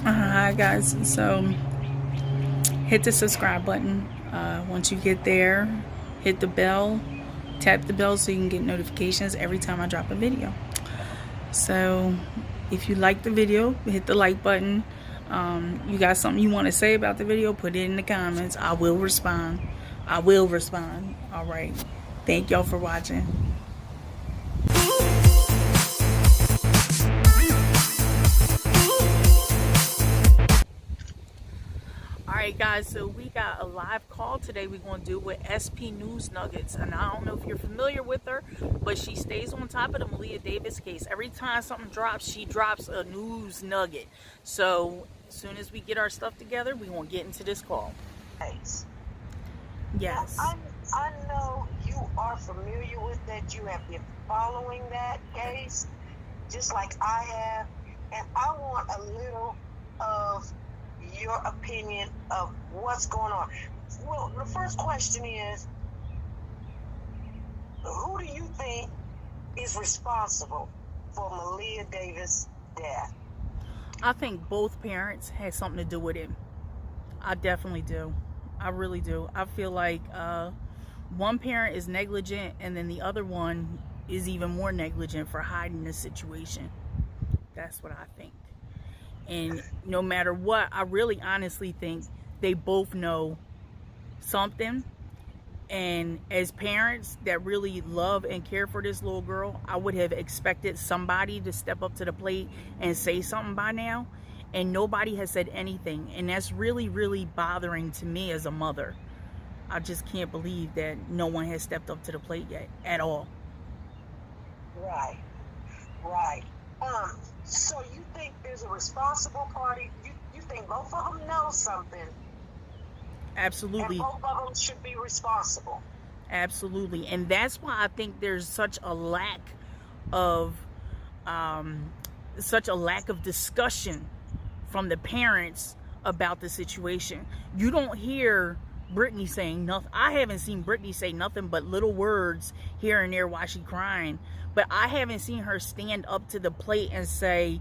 Hi guys, so hit the subscribe button. Once you get there, hit the bell, tap the bell so you can get notifications every time I drop a video. So if you like the video, hit the like button. You got something you want to say about the video, put it in the comments. I will respond. All right, thank y'all for watching. Alright guys, so we got a live call today we're going to do with SP News Nuggets, and I don't know if you're familiar with her, but she stays on top of the Maleah Davis case. Every time something drops, she drops a news nugget. So as soon as we get our stuff together, we're going to get into this call. Yes. Now, I know you are familiar with that. You have been following that case just like I have, and I want a little of your opinion of what's going on. Well, the first question is, who do you think is responsible for Maleah Davis' death? I think both parents had something to do with it. I definitely do. I really do. I feel like one parent is negligent, and then the other one is even more negligent for hiding the situation. That's what I think. And no matter what, I really honestly think they both know something. And as parents that really love and care for this little girl, I would have expected somebody to step up to the plate and say something by now. And nobody has said anything. And that's really, really bothering to me as a mother. I just can't believe that no one has stepped up to the plate yet at all. Right. So you think there's a responsible party? You think both of them know something? Absolutely. And both of them should be responsible. Absolutely. And that's why I think there's such a lack of discussion from the parents about the situation. You don't hear Brittany saying nothing. I haven't seen Brittany say nothing but little words here and there while she's crying. But I haven't seen her stand up to the plate and say,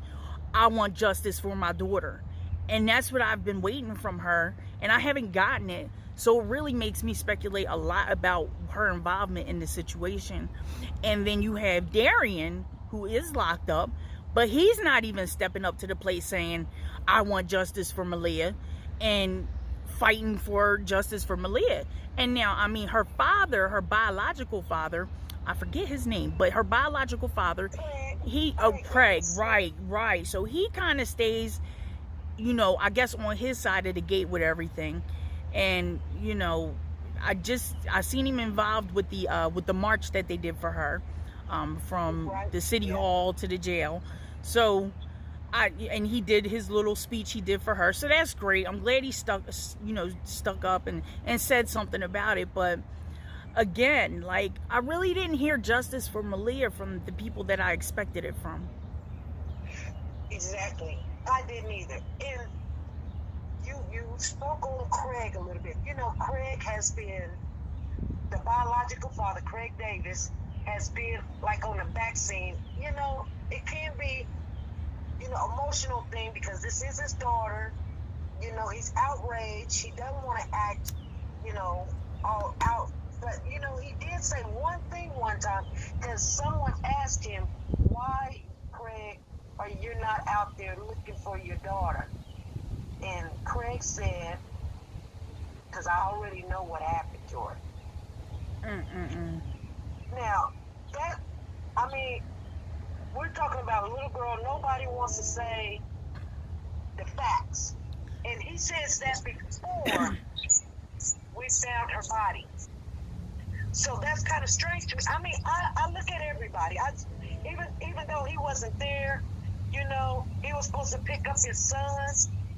I want justice for my daughter. And that's what I've been waiting from her, and I haven't gotten it. So it really makes me speculate a lot about her involvement in the situation. And then you have Darian, who is locked up, but he's not even stepping up to the plate saying, I want justice for Maleah, and fighting for justice for Maleah. And now, I mean, her father, her biological father, I forget his name, but her biological father, Craig, right. So he kind of stays, you know, I guess on his side of the gate with everything. And, you know, I seen him involved with the march that they did for her, from the city hall to the jail. So and he did his little speech he did for her. So that's great. I'm glad he stuck up and said something about it. But again, like, I really didn't hear justice for Maleah from the people that I expected it from. Exactly. I didn't either. And you spoke on Craig a little bit. You know, Craig has been, the biological father, Craig Davis, has been like on the back scene. You know, it can be, you know, emotional thing because this is his daughter. You know, he's outraged. He doesn't want to act, you know, all out. But, you know, he did say one thing one time because someone asked him, why, Craig, are you not out there looking for your daughter? And Craig said, because I already know what happened to her. Now, that, I mean, we're talking about a little girl. Nobody wants to say the facts. And he says that before we found her body. So that's kind of strange to me. I mean, I look at everybody. Even though he wasn't there, you know, he was supposed to pick up his son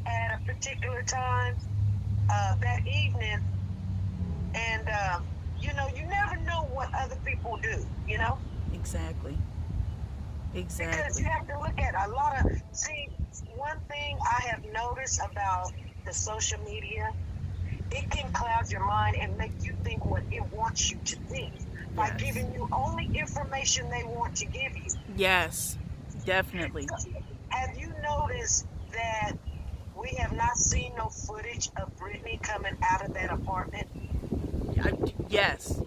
at a particular time that evening. And, you know, you never know what other people do, you know? Exactly. Because you have to look at a lot of, see, one thing I have noticed about the social media, it can cloud your mind and make you think what it wants you to think by giving you only information they want to give you. Yes, definitely. Have you noticed that seen no footage of Brittany coming out of that apartment? Yes. I mean,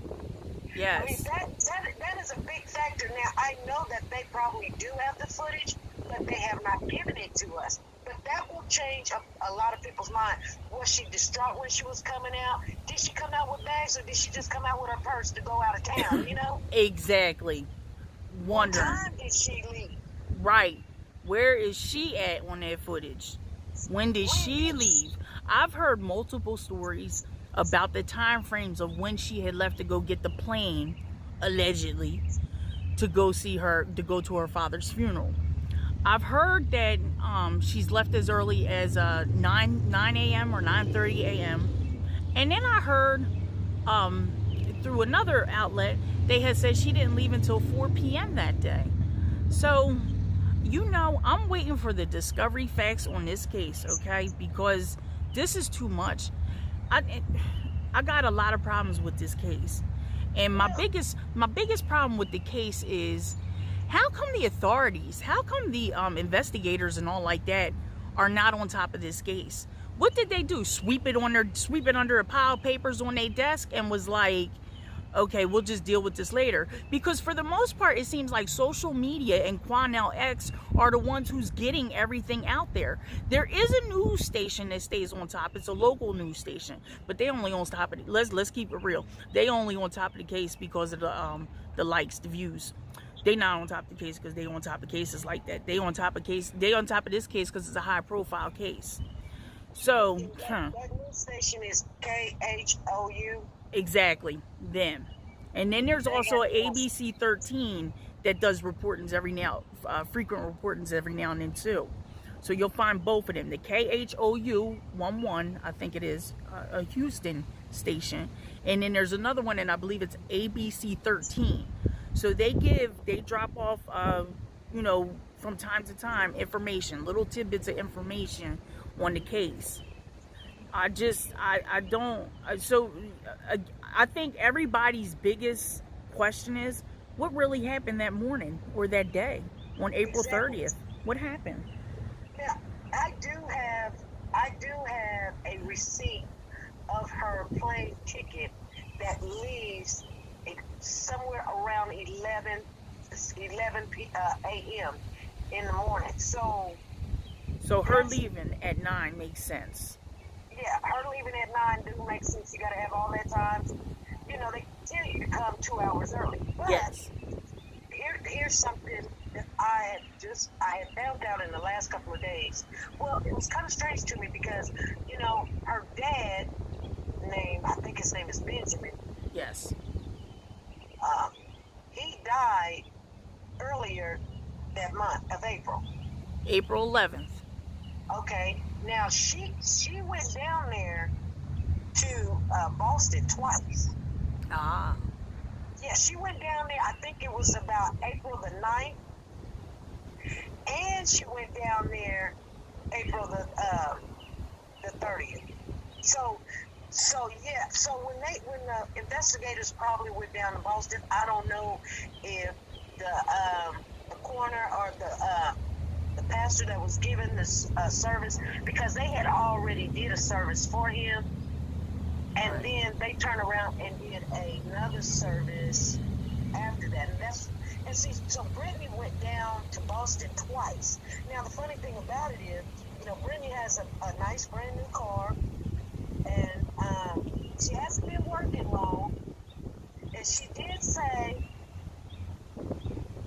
Yes. that is a big factor. Now, I know that they probably do have the footage, but they have not given it to us. But that will change a lot of people's mind. Was she distraught when she was coming out? Did she come out with bags, or did she just come out with her purse to go out of town, you know? Exactly. What Wondering. time did she leave? Right. Where is she at on that footage? When did she leave? I've heard multiple stories about the time frames of when she had left to go get the plane, allegedly, to go see her, to go to her father's funeral. I've heard that she's left as early as 9 a.m. or 9:30 a.m. And then I heard through another outlet, they had said she didn't leave until 4 p.m. that day. So, you know, I'm waiting for the discovery facts on this case, okay? Because this is too much. I got a lot of problems with this case. And my biggest problem with the case is, how come the authorities, how come the investigators and all like that are not on top of this case? What did they do? Sweep it under a pile of papers on their desk and was like, okay, we'll just deal with this later? Because for the most part, it seems like social media and Parnell X are the ones who's getting everything out there. There is a news station that stays on top. It's a local news station, but they only on top of it. Let's keep it real. They only on top of the case because of the likes, the views. They not on top of the case because they on top of cases like that. They on top of this case because it's a high profile case. So, that news station is KHOU. Exactly, them. And then there's also ABC 13 that does reportings frequent reportings every now and then too. So you'll find both of them. The KHOU 11, I think it is, a Houston station. And then there's another one, and I believe it's ABC 13. So they drop off, you know, from time to time, information, little tidbits of information on the case. I think everybody's biggest question is, what really happened that morning or that day on April 30th? What happened? Yeah, I do have a receipt of her plane ticket that leaves somewhere around 11 a.m. in the morning. So her leaving at 9 makes sense. Yeah, her leaving at 9 do make sense. You got to have all that time. You know, they tell you to come 2 hours early. But yes. Here's something that I had found out in the last couple of days. Well, it was kind of strange to me because, you know, her dad, I think his name is Benjamin. Yes. He died earlier that month of April. April 11th. Okay. Now, she went down there to Boston twice. Ah. Yeah, she went down there, I think it was about April the 9th. And she went down there April the 30th. So yeah, so when the investigators probably went down to Boston, I don't know if the coroner or the pastor that was given this service, because they had already did a service for him, and then they turned around and did another service after that. And see, so Brittany went down to Boston twice. Now the funny thing about it is, you know, Brittany has a nice brand new car, and she hasn't been working long, and she did say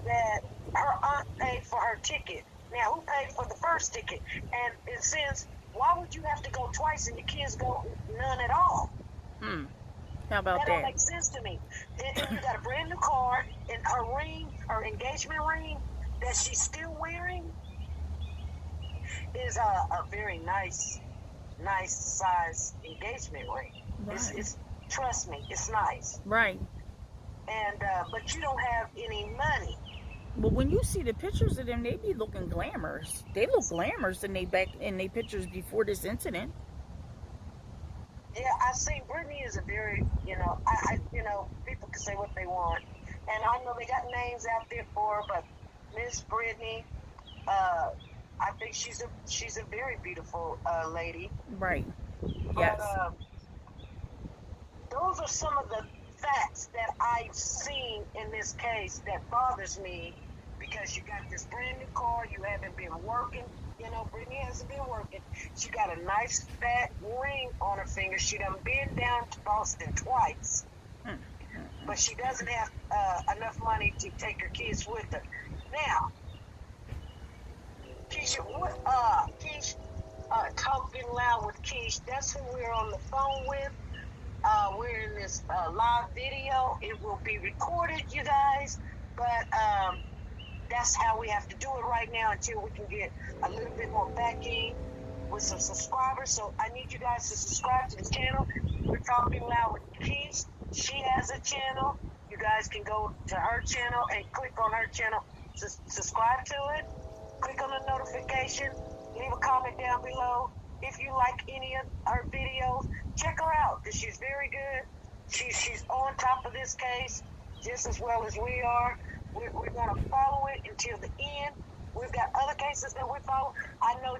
that her aunt paid for her ticket. Now, who paid for the first ticket? And it says, why would you have to go twice and your kids go none at all? How about that? That don't make sense to me. And you got a brand new car, and her ring, her engagement ring that she's still wearing is a very nice size engagement ring. Right. It's trust me, it's nice. Right. And but you don't have any money. But when you see the pictures of them, they be looking glamorous. They look glamorous in they pictures before this incident. Yeah, I see Brittany is a very, you know, people can say what they want. And I know they got names out there for her, but Miss Brittany, I think she's a very beautiful lady. Right. But, Yes. those are some of the facts that I've seen in this case that bothers me, because you got this brand new car, you haven't been working. You know, Brittany hasn't been working. She got a nice fat ring on her finger. She done been down to Boston twice. But she doesn't have enough money to take her kids with her. Now, Keisha, Keish, Talking Loud with Keish, that's who we're on the phone with. We're in this live video. It will be recorded, you guys, but that's how we have to do it right now until we can get a little bit more backing with some subscribers. So I need you guys to subscribe to the channel. We're Talking Loud with Keish. She has a channel. You guys can go to her channel and click on her channel. Subscribe to it. Click on the notification. Leave a comment down below. If you like any of her videos, check her out, because she's very good. She's on top of this case just as well as we are. We're going to follow it until the end. We've got other cases that we follow. I know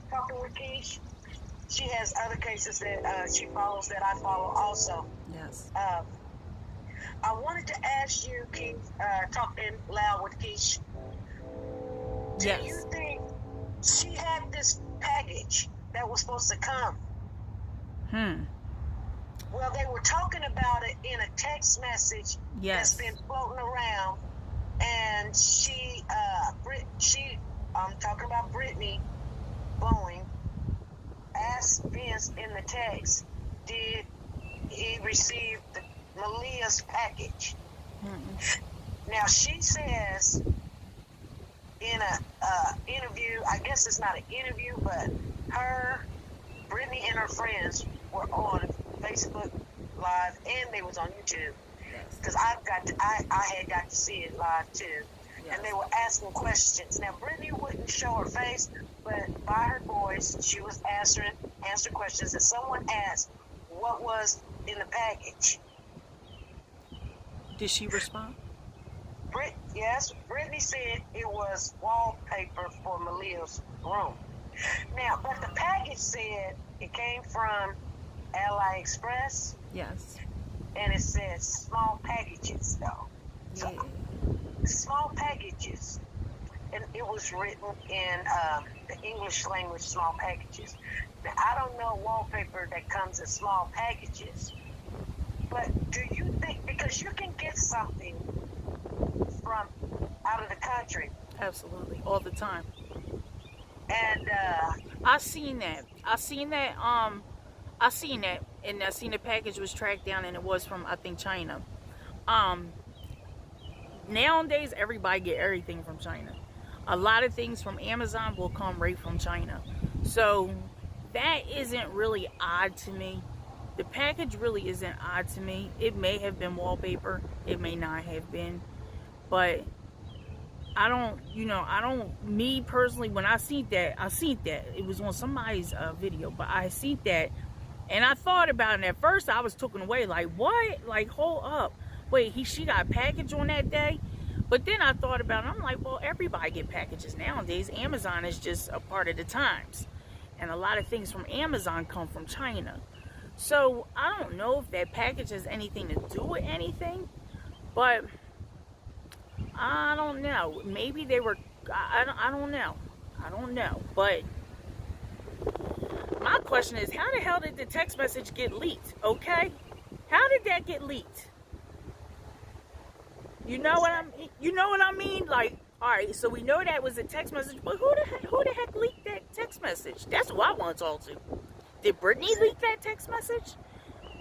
Talking with Keish, she has other cases that she follows that I follow also. Yes. I wanted to ask you, Keith, Talking Loud with Keish, do Yes. you think she had this package that was supposed to come? Well, they were talking about it in a text message Yes. that's been floating around, and I'm talking about Brittany Boeing, asked Vince in the text, did he receive Maleah's package? Now, she says in a interview, I guess it's not an interview, but Brittany and her friends were on Facebook Live, and they was on YouTube, because I had got to see it live too. Yes. And they were asking questions. Now, Brittany wouldn't show her face, but by her voice, she was answering questions. And someone asked, what was in the package? Did she respond? Yes, Brittany said it was wallpaper for Maleah's room. Now, but the package said it came from AliExpress. Yes. And it said small packages, though. Yeah. So, small packages. And it was written in the English language, small packages. Now, I don't know wallpaper that comes in small packages. But do you think, because you can get something from out of the country. Absolutely. All the time. And I seen that, and I seen the package was tracked down, and it was from, I think, China. Nowadays, everybody get everything from China. A lot of things from Amazon will come right from China. So that isn't really odd to me. The package really isn't odd to me. It may have been wallpaper. It may not have been. But me personally, when I seen that, it was on somebody's video, but I seen that, and I thought about it. At first, I was taken away, like, what? Like, hold up. Wait, she got a package on that day? But then I thought about it. I'm like, well, everybody get packages nowadays. Amazon is just a part of the times. And a lot of things from Amazon come from China. So, I don't know if that package has anything to do with anything, but I don't know. Maybe they were, I don't know. I don't know. But my question is, how the hell did the text message get leaked? Okay? How did that get leaked? You know what I mean? Like, all right, so we know that was a text message, but who the heck leaked that text message? That's who I want to talk to. Did Brittany leak that text message?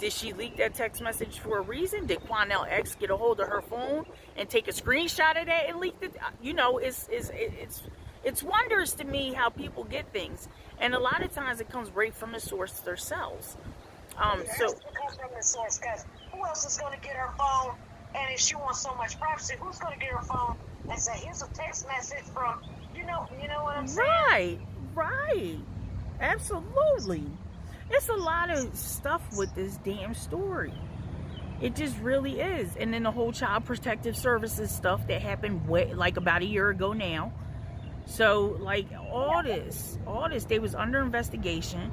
Did she leak that text message for a reason? Did Parnell X get a hold of her phone and take a screenshot of that and leak it? You know, it's wonders to me how people get things, and a lot of times it comes right from the source themselves. So it comes from the source, because who else is going to get her phone? And if she wants so much privacy, who's going to get her phone and say, "Here's a text message from," you know what I'm saying? Right. Absolutely. It's a lot of stuff with this damn story. It just really is. And then the whole Child Protective Services stuff that happened like about a year ago now. So, like, all this, they was under investigation.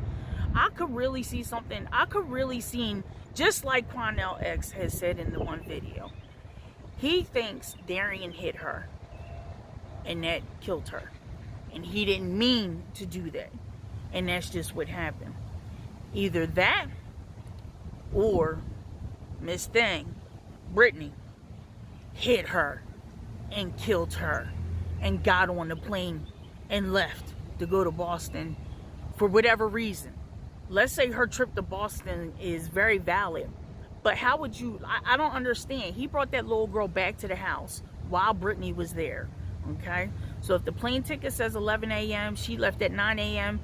I could really see something. I could really see, just like Parnell X has said in the one video, he thinks Darian hit her and that killed her. And he didn't mean to do that. And that's just what happened. Either that or Miss Thing, Brittany, hit her and killed her and got on the plane and left to go to Boston for whatever reason. Let's say her trip to Boston is very valid, but how would you, I don't understand. He brought that little girl back to the house while Brittany was there, okay? So if the plane ticket says 11 a.m., she left at 9 a.m.,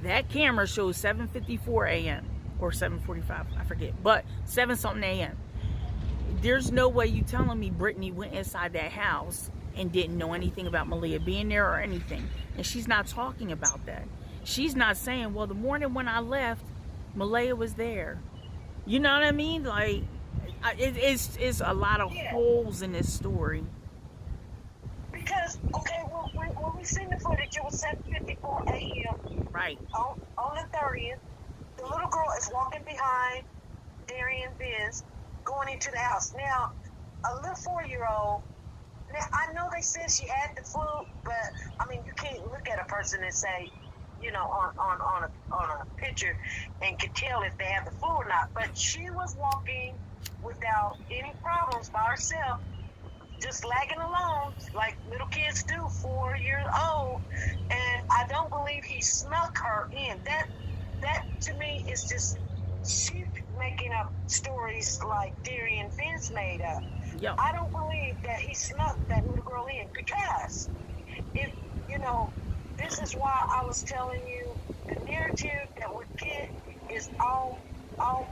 that camera shows 7:54 a.m. or 7:45, I forget, but 7 something a.m. There's no way you telling me Brittany went inside that house and didn't know anything about Malia being there or anything. And she's not talking about that. She's not saying, well, the morning when I left, Maleah was there. You know what I mean? Like, it's a lot of holes in this story. Because, okay, when we seen the footage, it was 7:54 a.m. Right. On the 30th. The little girl is walking behind Darian Biz, going into the house. Now, a little 4-year-old, now, I know they said she had the flu, but, I mean, you can't look at a person and say, you know, on a picture and can tell if they have the flu or not. But she was walking without any problems by herself, just lagging along like little kids do, 4 years old. And I don't believe he snuck her in. That to me is just sheep making up stories like Darian Vince made up. Yep. I don't believe that he snuck that little girl in, because if, you know, this is why I was telling you the narrative that would get is all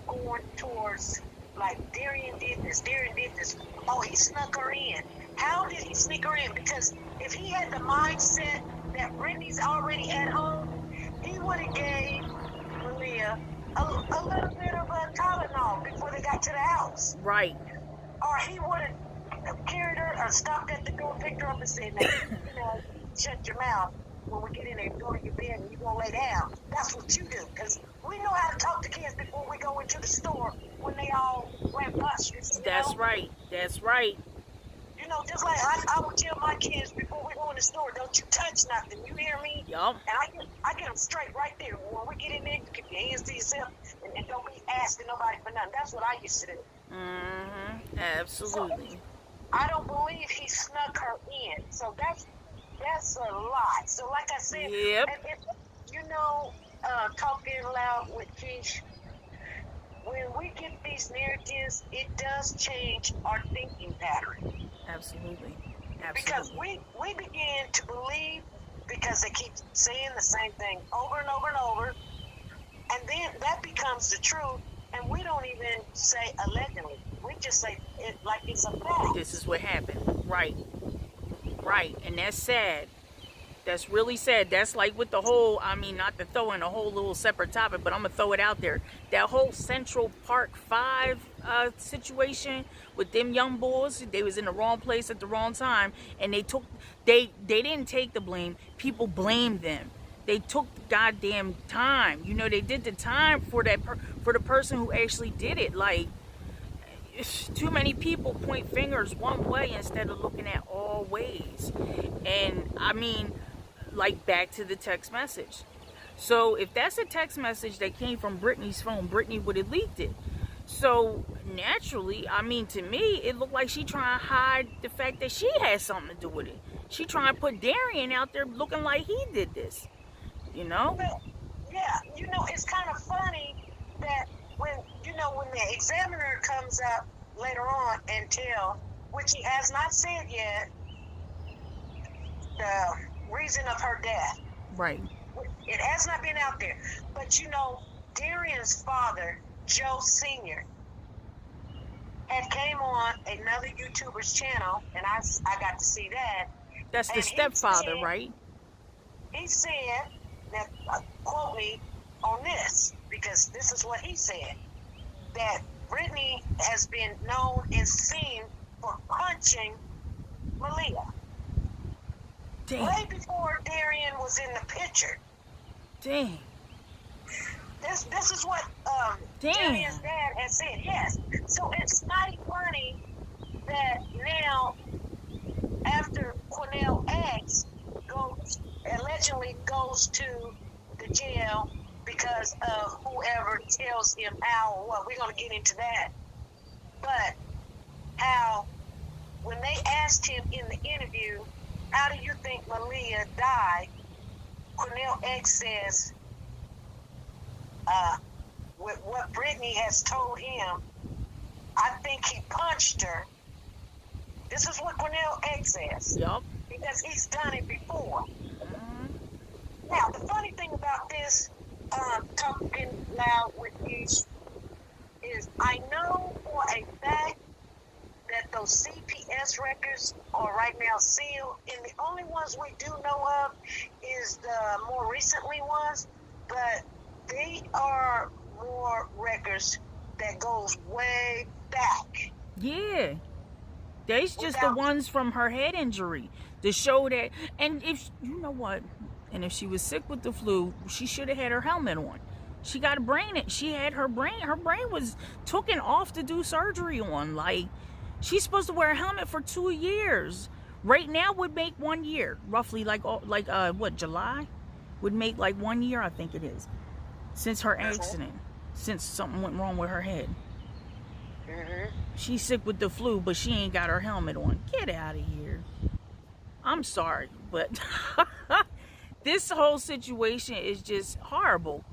going towards, like, Darian did this, oh, he snuck her in. How did he sneak her in? Because if he had the mindset that Brittany's already at home, he would have gave Malia a little bit of a Tylenol before they got to the house. Right. Or he would have carried her or stopped at the door, picked her up and said, now, you know, shut your mouth. When we get in there, go to your bed and you gonna lay down. That's what you do, because we know how to talk to kids before we go into the store when they all rambunctious. That's right. That's right. You know, just like I would tell my kids before we go in the store, don't you touch nothing. You hear me? Yup. And I get them straight right there. When we get in there, you keep your hands to yourself and don't be asking nobody for nothing. That's what I used to do. Mm-hmm. Absolutely. So, I don't believe he snuck her in. So that's a lot. So like I said, yep. And if, you know, Talking Loud with Keish, when we get these narratives, it does change our thinking pattern. Absolutely. Because we begin to believe, because they keep saying the same thing over and over and over, and then that becomes the truth, and we don't even say allegedly. We just say it like it's a fact. This is what happened. Right. Right. And that's sad. That's really sad. That's like with the whole, I mean, not to throw in a whole little separate topic, but I'm going to throw it out there. That whole Central Park 5 situation with them young boys, they was in the wrong place at the wrong time, and they didn't take the blame. People blamed them. They took the goddamn time. You know, they did the time for for the person who actually did it. Like, too many people point fingers one way instead of looking at all ways. And I mean, like, back to the text message. So if that's a text message that came from Brittany's phone, Brittany would have leaked it. So naturally, I mean, to me, it looked like she trying to hide the fact that she had something to do with it. She trying to put Darian out there looking like he did this, you know? Well, yeah, you know, it's kind of funny that when the examiner comes up later on and tell, which he has not said yet, the reason of her death. Right. It has not been out there. But, you know, Darian's father, Joe Sr., had came on another YouTuber's channel, and I got to see that. That's the stepfather, right? He said, that, quote me on this, because this is what he said, that Brittany has been known and seen for punching Malia. Dang. way before Darian was in the picture. Dang. This is what Damn. Darian's dad has said. Yes. So it's mighty funny that now, after Parnell X allegedly goes to the jail because of whoever tells him how or what, we're going to get into that. But how, when they asked him in the interview, how do you think Malia died? Parnell X says, with what Brittany has told him, I think he punched her. This is what Parnell X says. Yup. Because he's done it before. Now, the funny thing about this, talking loud with Keish, is I know for a fact that those CPS records are right now sealed, and the only ones we do know of is the more recently ones, but they are more records that goes way back. Yeah. They's just the ones from her head injury to show that. And if, you know what, and if she was sick with the flu, she should have had her helmet on. She got a brain, she had her brain was taken off to do surgery on. Like, she's supposed to wear a helmet for 2 years. Right now would make 1 year, roughly, what, July? Would make like 1 year, I think it is, since her accident, since something went wrong with her head. She's sick with the flu, but she ain't got her helmet on. Get out of here. I'm sorry, but this whole situation is just horrible.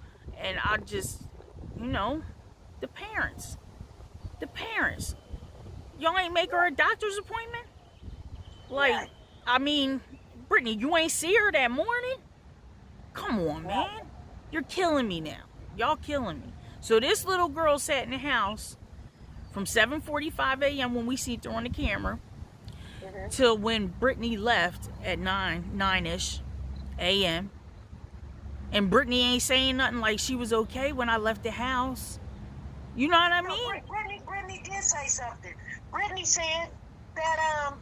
And I just, the parents. Y'all ain't make her a doctor's appointment? Like, I mean, Brittany, you ain't see her that morning? Come on, man. You're killing me now. Y'all killing me. So this little girl sat in the house from 7:45 a.m. when we see her on the camera till when Brittany left at 9-ish a.m. And Brittany ain't saying nothing, like she was okay when I left the house. You know what I mean? Brittany did say something. Brittany said that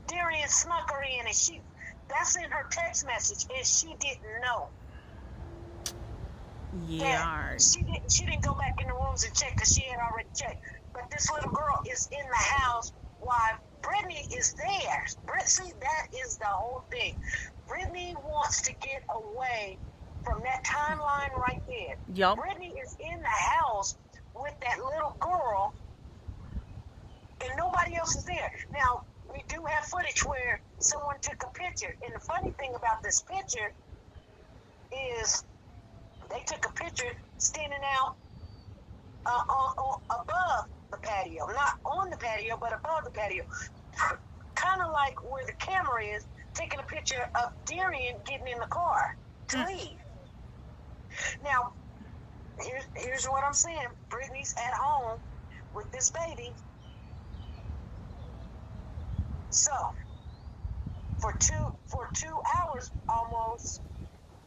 Darian snuck her in, and that's in her text message, and she didn't know. Yeah. She didn't go back in the rooms and check because she had already checked. But this little girl is in the house while Brittany is there. See, that is the whole thing. Brittany wants to get away from that timeline right there. Yep. Brittany is in the house with that little girl, and nobody else is there. Now, we do have footage where someone took a picture, and the funny thing about this picture is they took a picture standing out above the patio. Not on the patio, but above the patio. Kind of like where the camera is, taking a picture of Darian getting in the car to leave. Now, here's what I'm saying. Brittany's at home with this baby. So, for two hours almost,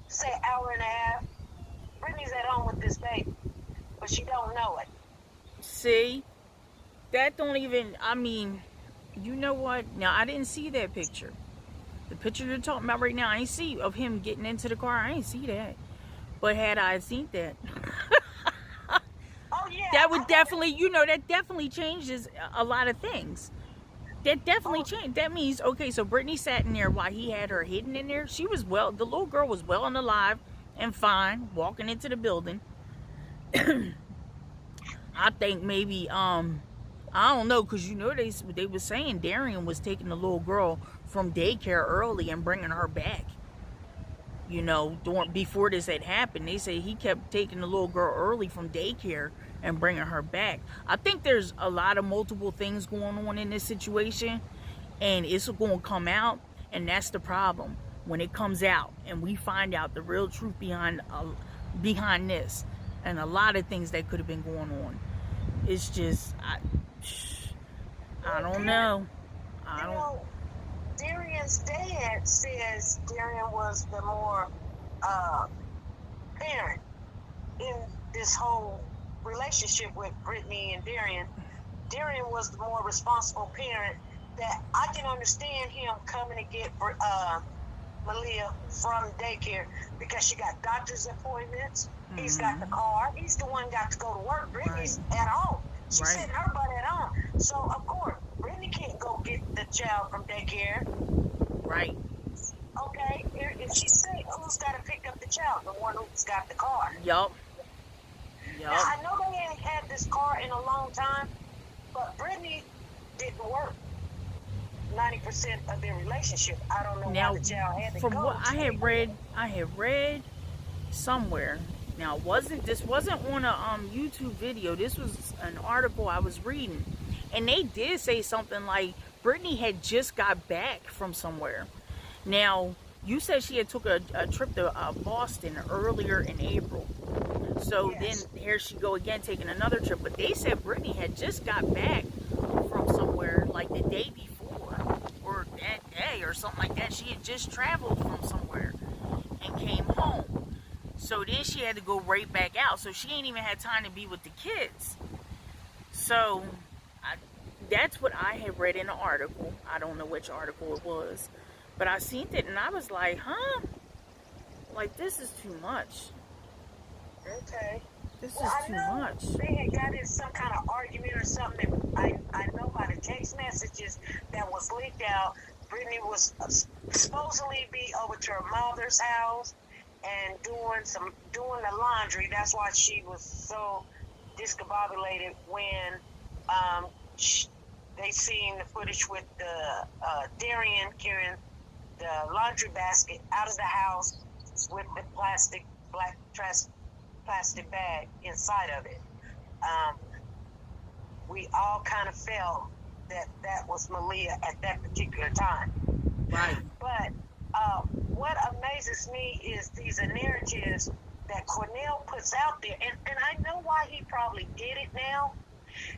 say hour and a half, Brittany's at home with this baby, but she don't know it. See? That don't even, I mean, you know what? Now, I didn't see that picture. The picture you're talking about right now, I ain't see of him getting into the car. I ain't see that. But had I seen that, oh yeah, that would definitely, that definitely changes a lot of things. That definitely changed. That means, okay, so Brittany sat in there while he had her hidden in there. She was the little girl was well and alive and fine, walking into the building. I think maybe, I don't know, because they were saying Darian was taking the little girl from daycare early and bringing her back. Before this had happened, they say he kept taking the little girl early from daycare and bringing her back. I think there's a lot of multiple things going on in this situation, and it's going to come out, and that's the problem. When it comes out and we find out the real truth behind this and a lot of things that could have been going on, it's just I don't know. Darian's dad says Darian was the more parent in this whole relationship with Brittany and Darian. Darian was the more responsible parent that I can understand him coming to get Malia from daycare because she got doctor's appointments. He's got the car. He's the one got to go to work. Brittany's at home. She's sitting her butt at home. So, of course, Brittany can't go get the child from daycare. Right. Okay, if she's sick, who's got to pick up the child? The one who's got the car. Yup. Now, I know they ain't had this car in a long time, but Brittany didn't work 90% of their relationship. I don't know why the child had to go. From what I had read somewhere. Now, this wasn't on a YouTube video. This was an article I was reading, and they did say something like Brittany had just got back from somewhere. Now, you said she had took a trip to Boston earlier in April. So then here she go again taking another trip. But they said Brittany had just got back from somewhere like the day before or that day or something like that. She had just traveled from somewhere and came home. So then she had to go right back out. So she ain't even had time to be with the kids. So that's what I had read in an article. I don't know which article it was. But I seen it and I was like, huh? Like, this is too much. Okay. This is too much. They had got in some kind of argument or something. I know by the text messages that was leaked out, Brittany was supposedly be over to her mother's house and doing the laundry. That's why she was so discombobulated when they seen the footage with the Darian carrying the laundry basket out of the house with the black plastic bag inside of it. We all kind of felt that was Malia at that particular time. Right. But what amazes me is these narratives that Cornell puts out there, and I know why he probably did it now,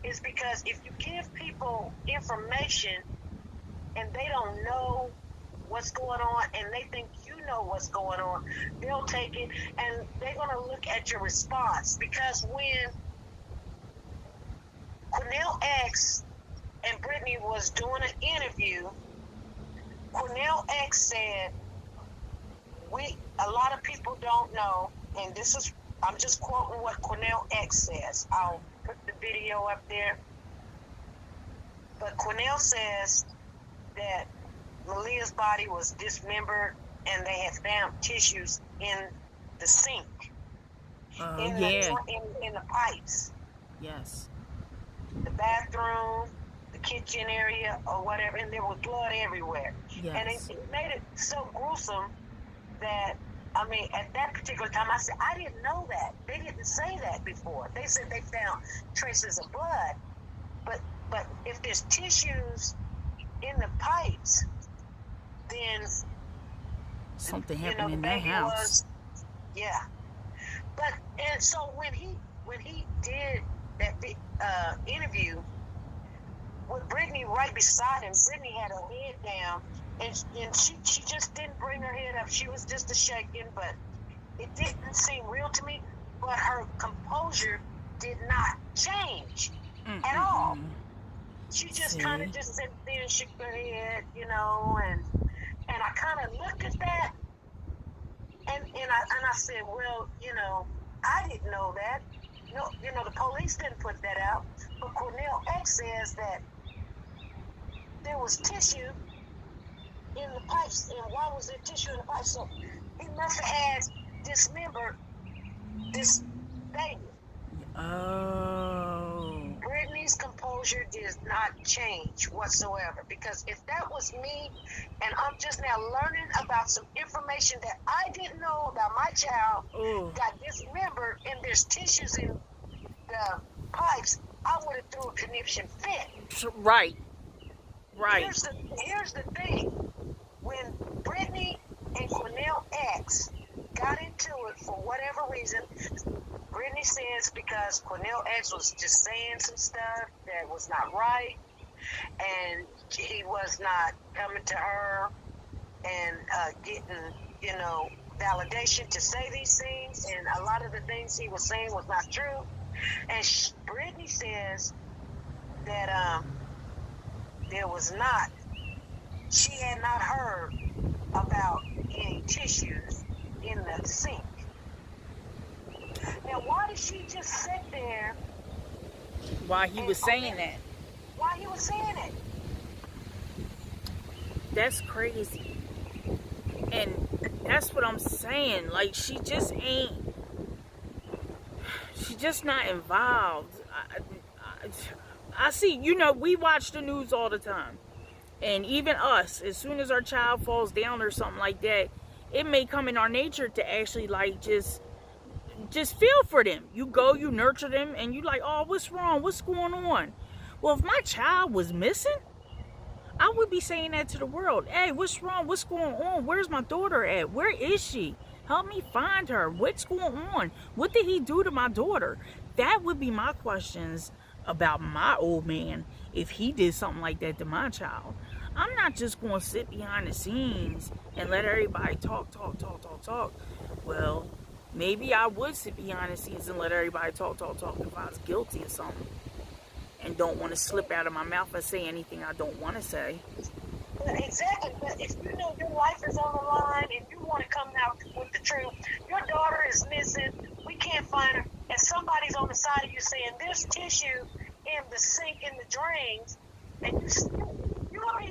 is because if you give people information and they don't know what's going on and they think you know what's going on, they'll take it and they're going to look at your response. Because when Parnell X and Brittany was doing an interview, Parnell X said, a lot of people don't know, and I'm just quoting what Parnell X says. I'll put the video up there. But Cornell says that Malia's body was dismembered and they had found tissues in the sink, in the pipes. Yes. The bathroom, the kitchen area, or whatever, and there was blood everywhere. Yes. And it made it so gruesome that, I mean, at that particular time, I said, I didn't know that. They didn't say that before. They said they found traces of blood. But if there's tissues in the pipes, then something happened in that house. And so when he did that interview with Brittany right beside him, Brittany had her head down, and she just didn't bring her head up. She was just a shaking, but it didn't seem real to me. But her composure did not change at all. She just kind of just sat there and shook her head, and I kind of looked at that, and I said, well, I didn't know that. No, the police didn't put that out. But Cornell X says that there was tissue in the pipes, and why was there tissue in the pipes? So he must have had dismembered this baby. Oh. Brittany's composure did not change whatsoever, because if that was me and I'm just now learning about some information that I didn't know about my child got dismembered and there's tissues in the pipes, I would have threw a conniption fit. Right. Here's the thing. When Brittany and Cornell X got into it for whatever reason, Brittany says because Cornell X was just saying some stuff that was not right, and he was not coming to her and getting, validation to say these things, and a lot of the things he was saying was not true. And Brittany says that there was not, she had not heard about any tissues in the sink. Now, why did she just sit there? While he was saying that. While he was saying it. That's crazy. And that's what I'm saying. Like, she just not involved. I see, you know, we watch the news all the time. And even us, as soon as our child falls down or something like that, it may come in our nature to actually, like, just feel for them. You go, you nurture them, and you like, oh, what's wrong? What's going on? Well, if my child was missing, I would be saying that to the world. Hey, what's wrong? What's going on? Where's my daughter at? Where is she? Help me find her. What's going on? What did he do to my daughter? That would be my questions about my old man if he did something like that to my child. I'm not just going to sit behind the scenes and let everybody talk. Well, maybe I would sit behind the scenes and let everybody talk if I was guilty of something and don't want to slip out of my mouth and say anything I don't want to say. Exactly, but if you know your life is on the line and you want to come out with the truth, your daughter is missing, we can't find her, and somebody's on the side of you saying there's tissue in the sink, in the drains, and you know what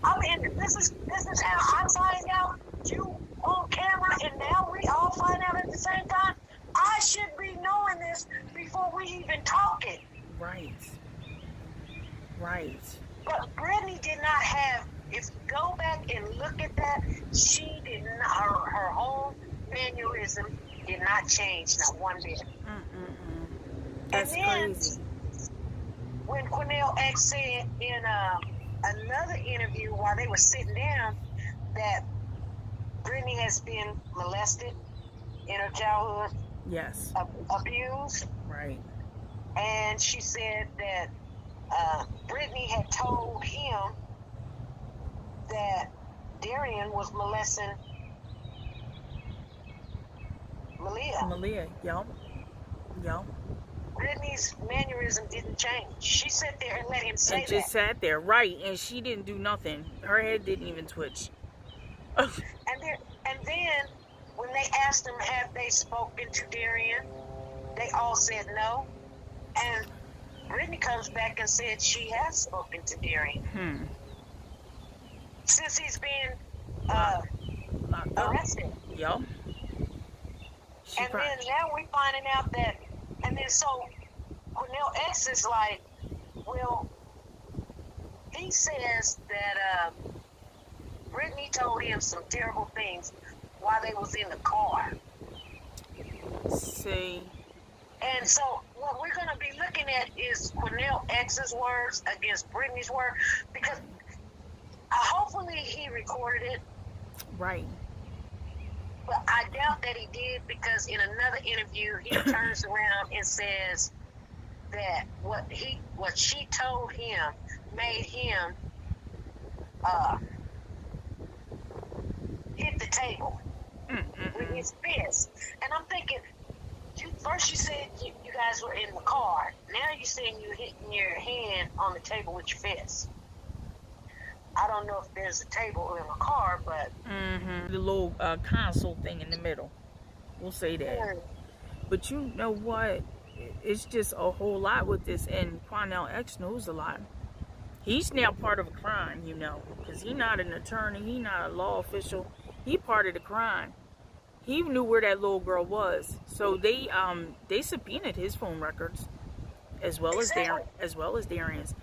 I mean, this is how I find out, you on camera, and now we all find out at the same time. I should be knowing this before we even talk it. Right. But Brittany did not have, if you go back and look at that, she did not, her whole mannerism did not change, not one bit. That's and then, crazy. When Parnell X said in another interview while they were sitting down that Brittany has been molested in her childhood, Yes. Abused. Right. And she said that Brittany had told him that Darian was molesting Maleah. Yup. Brittany's mannerism didn't change. She sat there and let him say and just sat there, right? And she didn't do nothing. Her head didn't even twitch. And then when they asked them, have they spoken to Darian? They all said no. And Brittany comes back and said she has spoken to Darian. Since he's been arrested. Yup. And then now we're finding out that, and then so Parnell X is like, well, he says that Brittany told him some terrible things while they was in the car. See. And so what we're going to be looking at is Parnell X's words against Brittany's word, because hopefully he recorded it. Right. But I doubt that he did, because in another interview he turns around and says that what she told him made him hit the table with his fist. And I'm thinking, first you said you guys were in the car. Now you're saying you're hitting your hand on the table with your fist. I don't know if there's a table in the car, but... The little console thing in the middle. We'll say that. But you know what? It's just a whole lot with this, and Parnell X knows a lot. He's now part of a crime, you know, because he's not an attorney, he's not a law official. He part of the crime. He knew where that little girl was, so they subpoenaed his phone records, as well as Darian's,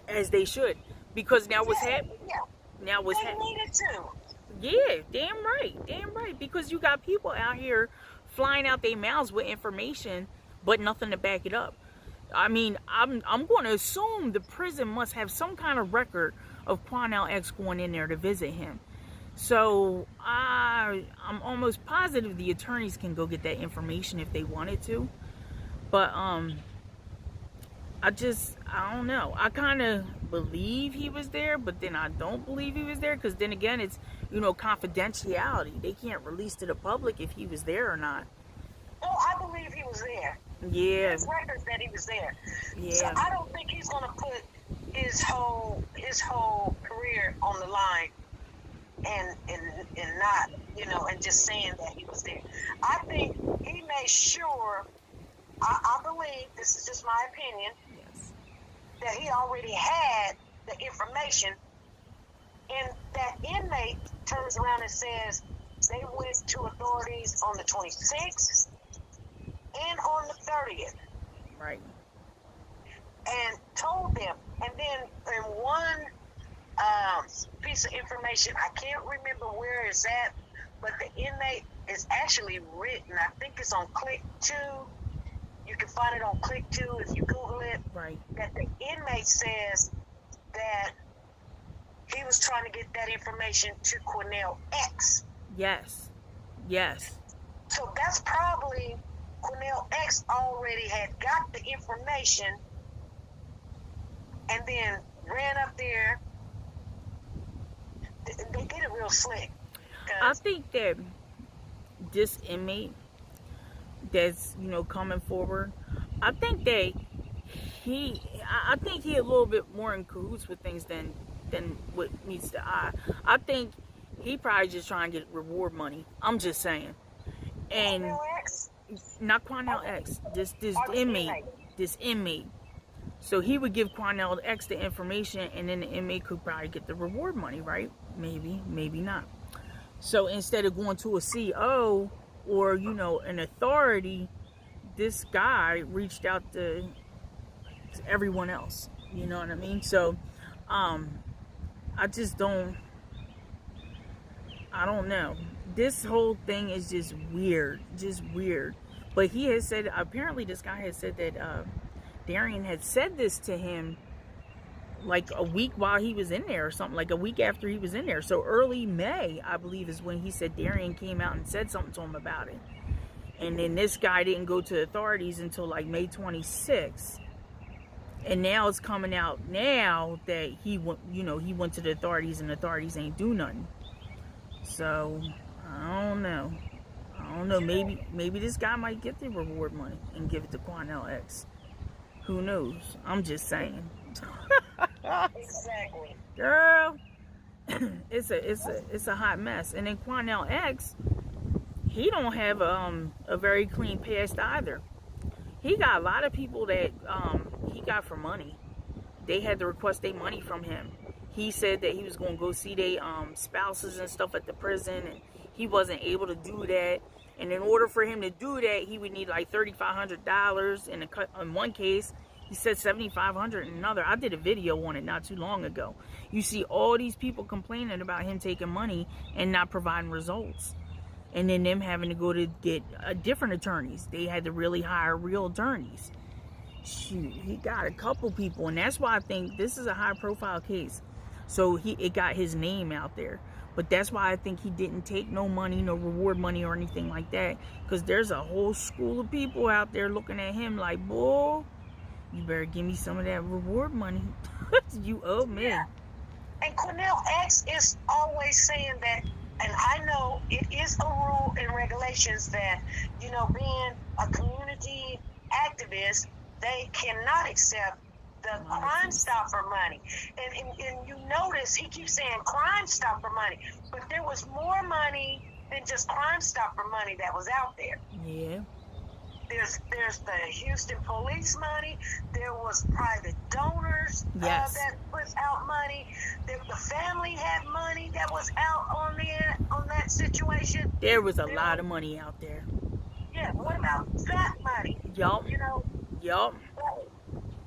as they should, because now what's happening? Now what's happening? Yeah, damn right, because you got people out here flying out their mouths with information, but nothing to back it up. I mean, I'm going to assume the prison must have some kind of record of Parnell X going in there to visit him. So I'm almost positive the attorneys can go get that information if they wanted to. But I don't know. I kind of believe he was there, but then I don't believe he was there, because then again, it's, you know, confidentiality. They can't release to the public if he was there or not. Oh, I believe he was there. Yeah. There's records that he was there. Yeah. So I don't think he's going to put his whole career on the line, and not, and just saying that he was there. I think he made sure, I believe, this is just my opinion, Yes. that he already had the information, and that inmate turns around and says they went to authorities on the 26th and on the 30th. Right. And told them. And then in one piece of information, I can't remember where it's at, but the inmate is actually written. I think it's on Click2. You can find it on Click2 if you Google it. Right. That the inmate says that he was trying to get that information to Parnell X. Yes. Yes. So that's probably Parnell X already had got the information and then ran up there. They did it real slick. I think that this inmate that's, coming forward, I think that he a little bit more in cahoots with things than what meets the eye. I think he probably just trying to get reward money. I'm just saying. And not Parnell X, this inmate. So he would give Parnell X the information, and then the inmate could probably get the reward money, right? Maybe, maybe not. So instead of going to a CO or, an authority, this guy reached out to everyone else. You know what I mean? So, I don't know. This whole thing is just weird. But he has said, apparently this guy has said that Darian had said this to him like a week while he was in there or something, like a week after he was in there. So early May, I believe, is when he said Darian came out and said something to him about it. And then this guy didn't go to authorities until like May 26th. And now it's coming out now that he went to the authorities, and the authorities ain't do nothing. So I don't know. Maybe this guy might get the reward money and give it to Parnell X. Who knows? I'm just saying. Exactly. Girl, it's a hot mess. And then Parnell X, he don't have a very clean past either. He got a lot of people that he got for money. They had to request their money from him. He said that he was going to go see their spouses and stuff at the prison, and he wasn't able to do that. And in order for him to do that, he would need like $3,500 in one case. He said $7,500 in another. I did a video on it not too long ago. You see all these people complaining about him taking money and not providing results. And then them having to go to get different attorneys. They had to really hire real attorneys. Shoot, he got a couple people. And that's why I think this is a high profile case. So it got his name out there. But that's why I think he didn't take no money, no reward money or anything like that. Because there's a whole school of people out there looking at him like, boy, you better give me some of that reward money. You owe me. Yeah. And Parnell X is always saying that, and I know it is a rule and regulations that, being a community activist, they cannot accept the Crime Stopper money. And you notice he keeps saying Crime Stopper money, but there was more money than just Crime Stopper money that was out there. Yeah. There's the Houston police money. There was private donors Yes. that put out money. The family had money that was out on that situation. There was a lot of money out there. Yeah. What about that money? Yup. Yup.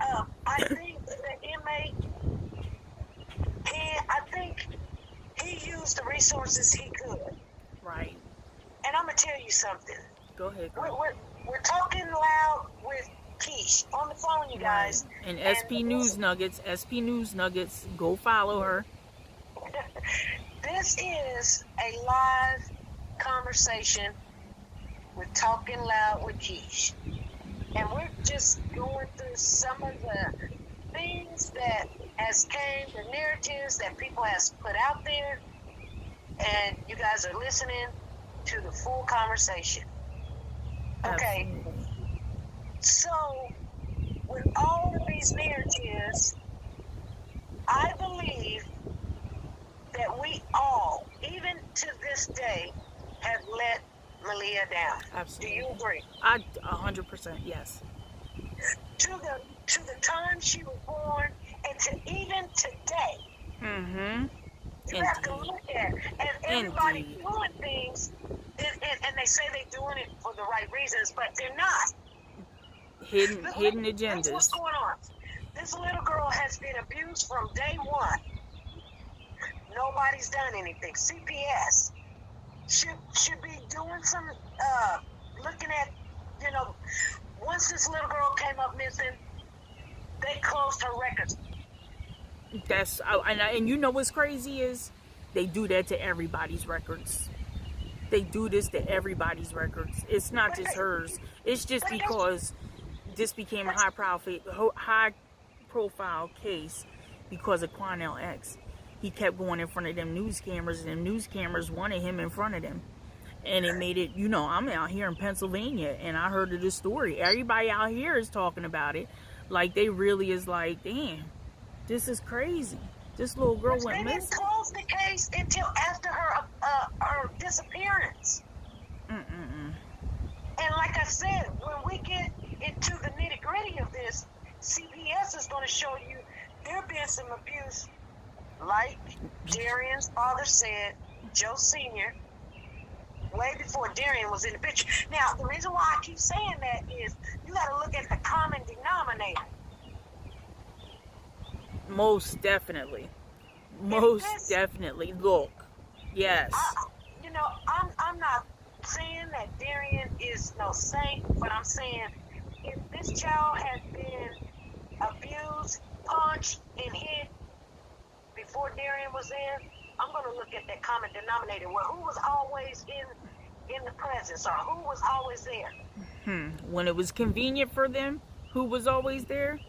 I think the inmate, I think he used the resources he could. Right. And I'm gonna tell you something. Go ahead. We're talking loud with Keish on the phone, you guys. Right. And SP News Nuggets, go follow her. This is a live conversation with Talking Loud with Keish. And we're just going through some of the things that has came, the narratives that people has put out there. And you guys are listening to the full conversation. Okay. Absolutely. So, with all of these narratives, I believe that we all, even to this day, have let Malia down. Absolutely. Do you agree? 100%, yes. To the time she was born, and to even today. Mm-hmm. You have to look at it. And everybody Indeed. doing things, and they say they're doing it for the right reasons, but they're not. Hidden agendas. That's what's going on. This little girl has been abused from day one. Nobody's done anything. CPS should be doing some looking at, once this little girl came up missing, they closed her records. That's and you know what's crazy is they do that to everybody's records. They do this to everybody's records. It's not just hers. It's just because this became a high profile case because of Parnell X. He kept going in front of them news cameras, and them news cameras wanted him in front of them. And it made it, I'm out here in Pennsylvania, and I heard of this story. Everybody out here is talking about it. Like, they really is like, damn, this is crazy. This little girl went missing. They didn't close the case until after her disappearance. Mm-mm-mm. And like I said, when we get into the nitty-gritty of this, CPS is going to show you there been some abuse, like Darian's father said, Joe Sr., way before Darian was in the picture. Now, the reason why I keep saying that is you got to look at the common denominator. Most definitely. Look, yes. I'm not saying that Darian is no saint, but I'm saying if this child has been abused, punched, and hit before Darian was there, I'm going to look at that common denominator. Well, who was always in the presence, or who was always there? When it was convenient for them, who was always there?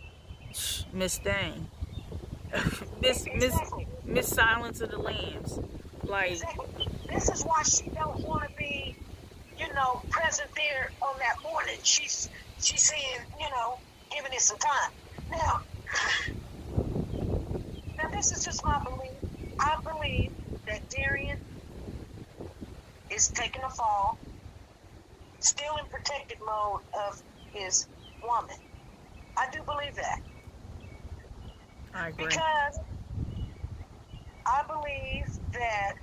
Miss Thing. Miss Silence of the Lambs. Like, exactly. This is why she don't want to be, present there on that morning. She's saying, giving it some time. Now this is just my belief. I believe that Darian is taking a fall, still in protected mode of his woman. I do believe that. I agree. Because I believe that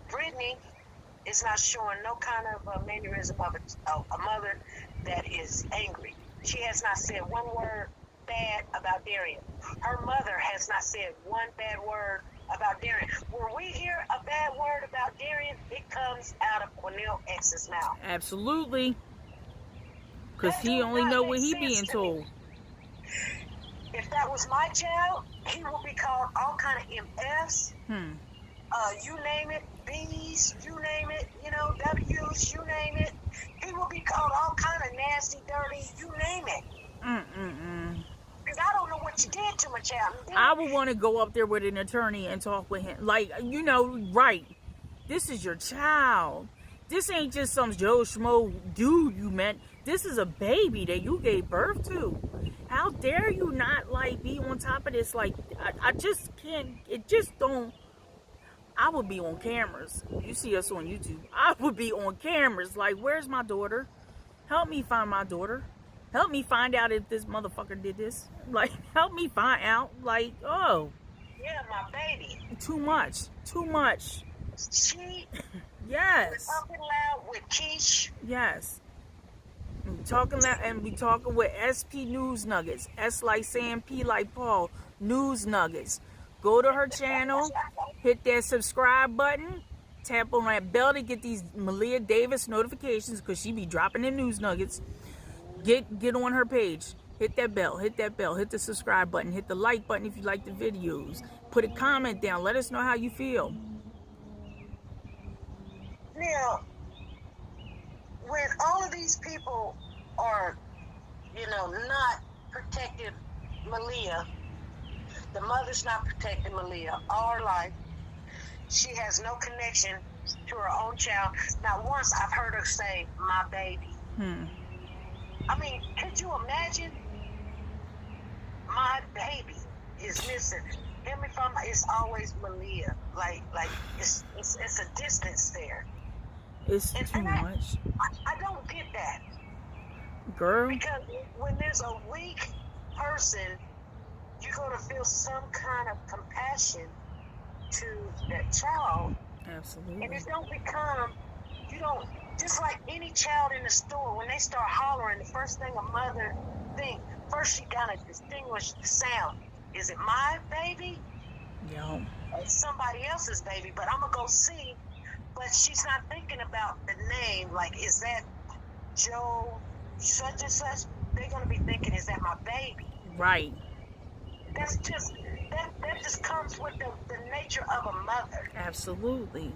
Brittany is not showing no kind of mannerism of a mother that is angry. She has not said one word bad about Darian. Her mother has not said one bad word about Darian. When we hear a bad word about Darian, it comes out of Parnell X's mouth. Absolutely. Because he only know what he being told. If that was my child, he would be called all kind of MFs. You name it, B's, you name it, W's, you name it. He will be called all kind of nasty, dirty, you name it. Because I don't know what you did to my child. I would want to go up there with an attorney and talk with him. Like, right. This is your child. This ain't just some Joe Schmo dude you met. This is a baby that you gave birth to. How dare you not, be on top of this? Like, I just can't. It just don't. I would be on cameras. You see us on YouTube. I would be on cameras. Like, where's my daughter? Help me find my daughter. Help me find out if this motherfucker did this. Like, help me find out. Like, oh. Yeah, my baby. Too much. She. Yes. Talking loud with Keish. Yes. We talking with SP News Nuggets. S like Sam, P like Paul. News Nuggets. Go to her channel. Hit that subscribe button. Tap on that bell to get these Malia Davis notifications, because she be dropping the news nuggets. Get on her page. Hit that bell. Hit the subscribe button. Hit the like button if you like the videos. Put a comment down. Let us know how you feel. Now, when all of these people are, not protecting Malia, the mother's not protecting Malia all her life. She has no connection to her own child. Not once I've heard her say, my baby. I mean, could you imagine my baby is missing. Hear me from, it's always Malia. Like it's a distance there. It's too much. I don't get that. Girl. Because when there's a weak person, you're going to feel some kind of compassion to that child. Absolutely. And it don't become, you don't, just like any child in the store, when they start hollering, the first thing a mother thinks, first she got to distinguish the sound. Is it my baby? Yeah. Or somebody else's baby? But I'm going to go see. But she's not thinking about the name. Like, is that Joe such and such? They're going to be thinking, is that my baby? Right. That's just, that just comes with the nature of a mother. Absolutely.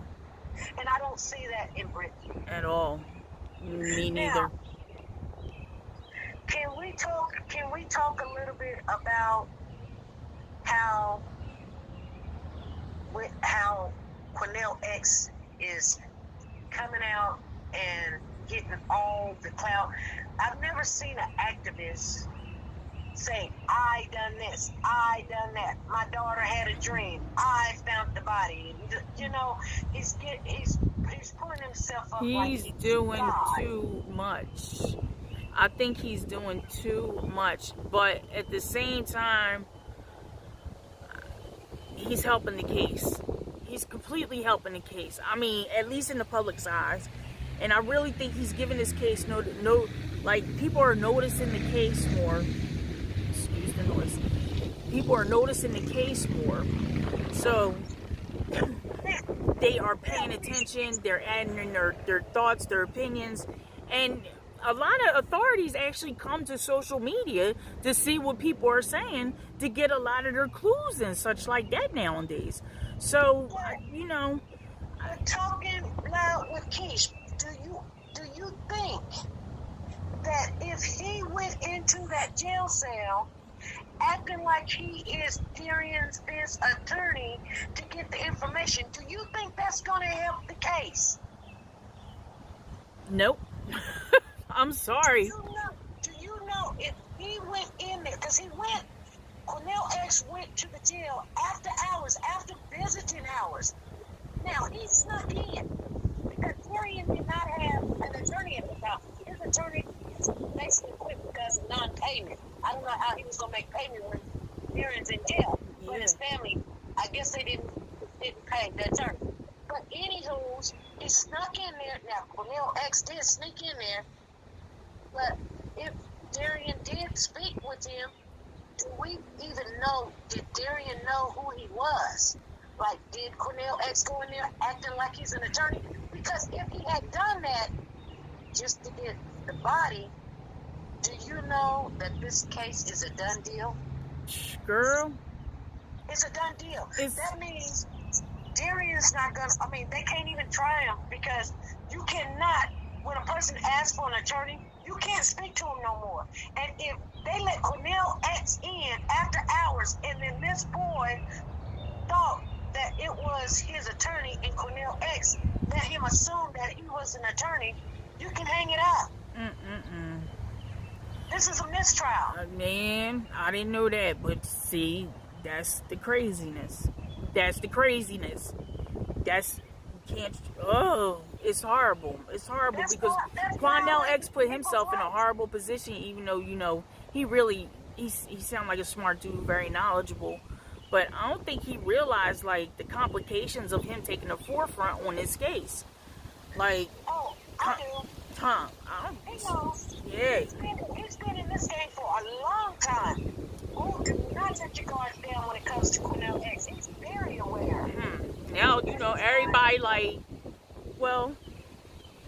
And I don't see that in Brittany. At all. Me neither. Now, can we talk a little bit about how Parnell X is coming out and getting all the clout? I've never seen an activist say, I done this, I done that, my daughter had a dream, I found the body. You know, he's pulling himself up. He's like doing God. too much. I think he's doing too much, but at the same time, he's helping the case. He's completely helping the case. I mean, at least in the public's eyes. And I really think he's giving this case like, people are noticing the case more. Excuse the noise. People are noticing the case more. So they are paying attention. They're adding in their thoughts, their opinions. And a lot of authorities actually come to social media to see what people are saying to get a lot of their clues and such like that nowadays. So, you know. Talking loud with Keish, do you think that if he went into that jail cell acting like he is Darian's best attorney to get the information, do you think that's going to help the case? Nope. I'm sorry. Do you know if he went in there, because Parnell X went to the jail after hours, after visiting hours. Now, he snuck in because Darian did not have an attorney at the time. His attorney basically quit because of non-payment. I don't know how he was going to make payment when Darian's in jail. Yeah. But his family, I guess they didn't pay the attorney. But anywho, he snuck in there. Now, Parnell X did sneak in there. But if Darian did speak with him, do we even know, did Darian know who he was? Like, did Parnell X go in there acting like he's an attorney? Because if he had done that just to get the body, do you know that this case is a done deal? Girl. It's a done deal. That means Darian's not going to, they can't even try him because you cannot, when a person asks for an attorney, you can't speak to him no more. And if they let Parnell X in after hours and then this boy thought that it was his attorney and Parnell X let him assume that he was an attorney, you can hang it up. This is a mistrial. Man, I didn't know that, but see, that's the craziness. That's the craziness. It's horrible. It's horrible because Parnell X put himself in a horrible position, even though, you know, he sounded like a smart dude, very knowledgeable. But I don't think he realized, like, the complications of him taking the forefront on this case. Like, I do. Tom, He knows. Yeah. He's been in this game for a long time. Do not let your guard down when it comes to Parnell X. He's very aware. Now, you know, everybody like, well,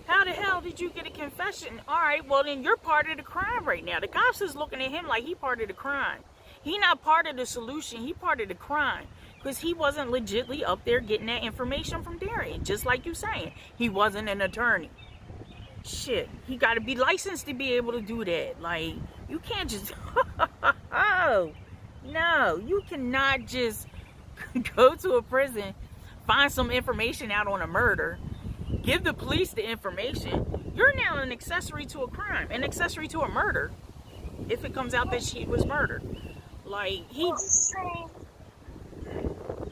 how the hell did you get a confession? All right, well, then you're part of the crime right now. The cops is looking at him like he part of the crime. He not part of the solution. He part of the crime. Because he wasn't legitly up there getting that information from Darian. Just like you saying. He wasn't an attorney. Shit. He got to be licensed to be able to do that. Like, you can't just... Oh, no. You cannot just go to a prison, find some information out on a murder, give the police the information. You're now an accessory to a crime. An accessory to a murder. If it comes out that she was murdered. Like, Well, see,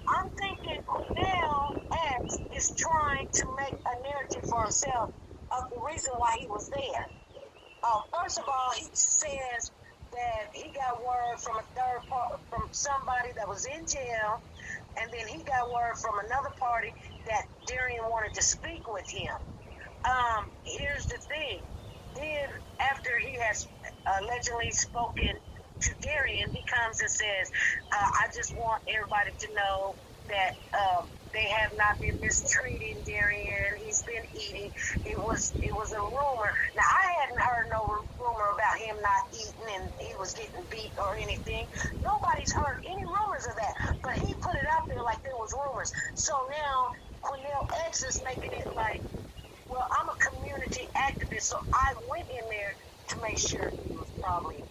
I'm thinking Parnell X is trying to make a narrative for himself of the reason why he was there. First of all, he says that he got word from a third party, from somebody that was in jail, and then he got word from another party that Darian wanted to speak with him. Here's the thing. Then, after he has allegedly spoken to Darian, he comes and says, I just want everybody to know that they have not been mistreating Darian. He's been eating. It was a rumor. Now, I hadn't heard no rumor about him not eating and he was getting beat or anything. Nobody's heard any rumors of that. But he put it out there like there was rumors. So now Parnell X is making it like, well, I'm a community activist, so I went in there to make sure he was probably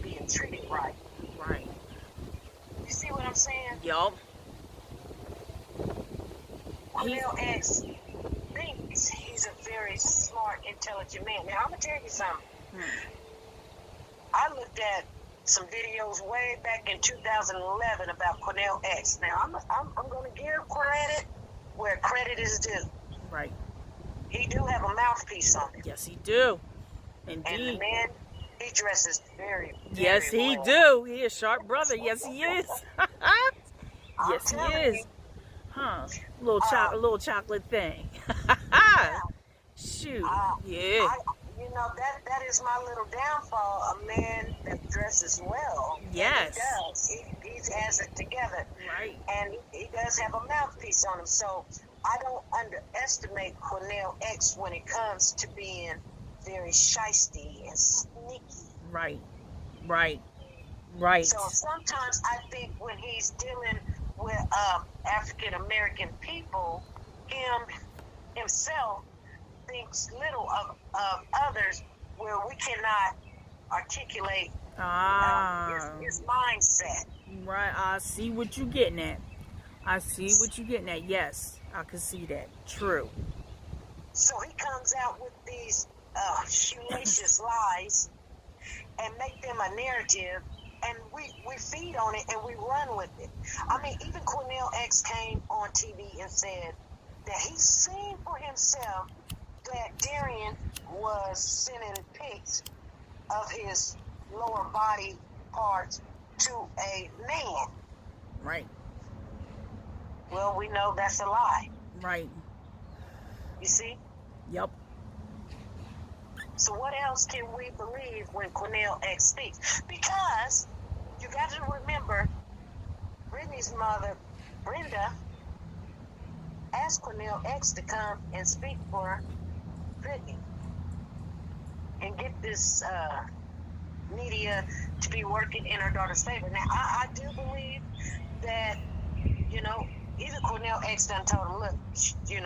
being treated right. right. You see what I'm saying? Yup. Parnell X thinks he's a very smart, intelligent man. Now, I'm going to tell you something. I looked at some videos way back in 2011 about Parnell X. Now, I'm going to give credit where credit is due. Right. He do have a mouthpiece on him. Yes, he do. Indeed. And the man, he dresses very, very yes, he well. do. He a sharp brother. Yes, he is. Yes, he is. Huh? Little chocolate thing. Shoot. Yeah. That is my little downfall. A man that dresses well. Yes. He does. He has it together. Right. And he does have a mouthpiece on him. So I don't underestimate Parnell X when it comes to being very shysty and sneaky. Right. Right. Right. So sometimes I think when he's dealing with African American people, himself thinks little of others, where we cannot articulate his mindset. Right. I see what you're getting at. Yes, I can see that. True. So he comes out with these salacious lies and make them a narrative, and we feed on it and we run with it. I mean, even Parnell X came on TV and said that he's seen for himself that Darian was sending pics of his lower body parts to a man. Right. Well, we know that's a lie. Right. You see? Yep. So what else can we believe when Parnell X speaks? Because you got to remember, Brittany's mother, Brenda, asked Parnell X to come and speak for Brittany and get this media to be working in her daughter's favor. Now, I do believe that, either Parnell X done told him, look,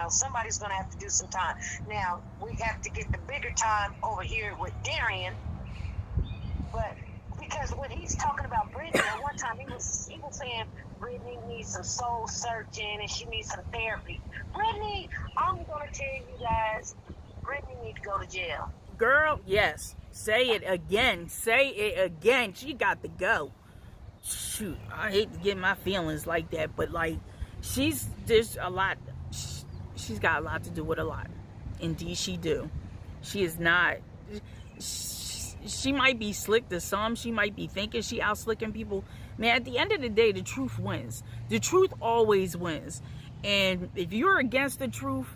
somebody's going to have to do some time. Now, we have to get the bigger time over here with Darian. But because when he's talking about Brittany, at one time he was saying Brittany needs some soul searching and she needs some therapy. Brittany, I'm going to tell you guys, Brittany needs to go to jail. Girl, yes. Say it again. She got to go. Shoot, I hate to get my feelings like that, but she's got a lot to do with a lot. Indeed she do. She is not, she might be slick to some, she might be thinking she out slicking people. Man, at the end of the day, the truth wins. The truth always wins. And if you're against the truth,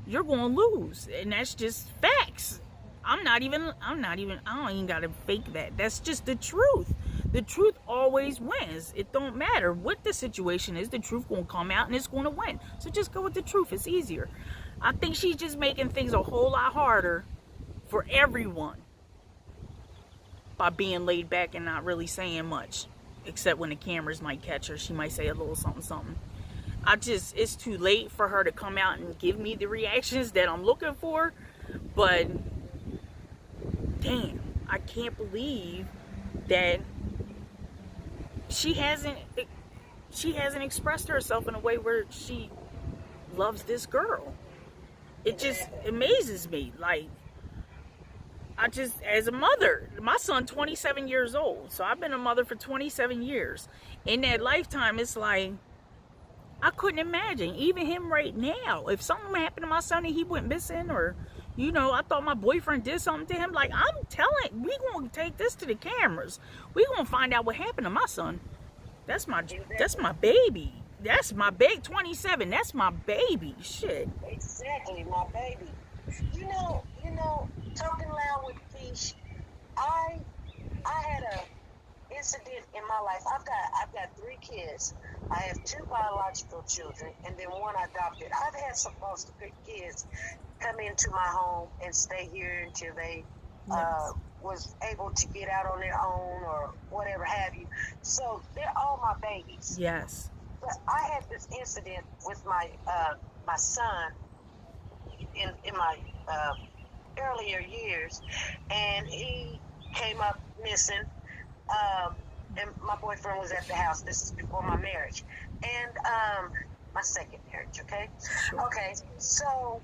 you're going to lose. And that's just facts. I don't even got to fake that. That's just the truth. The truth always wins. It don't matter what the situation is. The truth going to come out and it's going to win. So just go with the truth. It's easier. I think she's just making things a whole lot harder for everyone by being laid back and not really saying much. Except when the cameras might catch her. She might say a little something. It's too late for her to come out and give me the reactions that I'm looking for. But damn, I can't believe that she hasn't expressed herself in a way where she loves this girl. It just amazes me. I just, as a mother, my son 27 years old, so I've been a mother for 27 years. In that lifetime, it's like, I couldn't imagine, even him right now, if something happened to my son and he went missing, or, you know, I thought my boyfriend did something to him, like, I'm telling, we gonna take this to the cameras. We gonna find out what happened to my son. That's my baby. That's my baby. 27, that's my baby. Shit. Exactly, my baby. You know, talking loud with Keish, I had a incident in my life. I've got 3 kids. I have 2 biological children and then 1 adopted. I've had some foster kids come into my home and stay here until they was able to get out on their own or whatever have you. So they're all my babies. Yes. But I had this incident with my my son in my earlier years, and he came up missing. And my boyfriend was at the house. This is before my marriage, and my second marriage. Okay, Sure. okay. So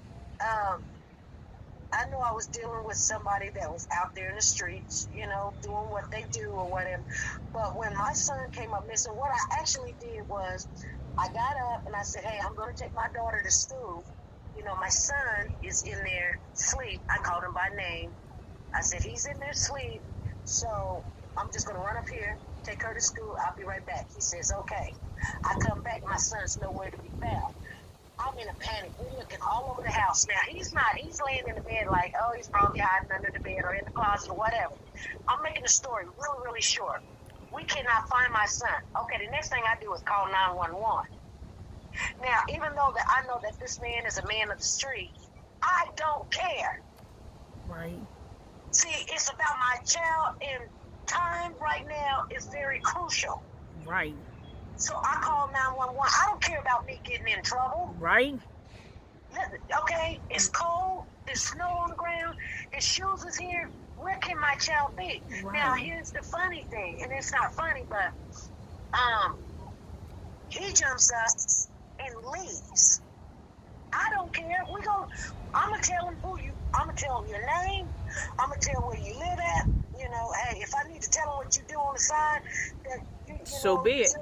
I knew I was dealing with somebody that was out there in the streets, you know, doing what they do or whatever. But when my son came up missing, what I actually did was I got up and I said, hey, I'm going to take my daughter to school. You know, my son is in there asleep. I called him by name. I said, he's in there asleep. So I'm just going to run up here, take her to school. I'll be right back. He says, okay. I come back. My son's nowhere to be found. I'm in a panic. We're looking all over the house. Now, he's laying in the bed like, oh, he's probably hiding under the bed or in the closet or whatever. I'm making the story really, really short. We cannot find my son. Okay, the next thing I do is call 911. Now, even though that I know that this man is a man of the street, I don't care. Right. See, it's about my child, and time right now is very crucial. Right. So I call 911. I don't care about me getting in trouble. Right. Okay, it's cold. There's snow on the ground. His shoes is here. Where can my child be? Right. Now, here's the funny thing, and it's not funny, but he jumps up and leaves. I don't care. I'm gonna tell him I'm gonna tell him your name. I'm gonna tell where you live at. You know, hey, if I need to tell him what you do on the side, that So be it.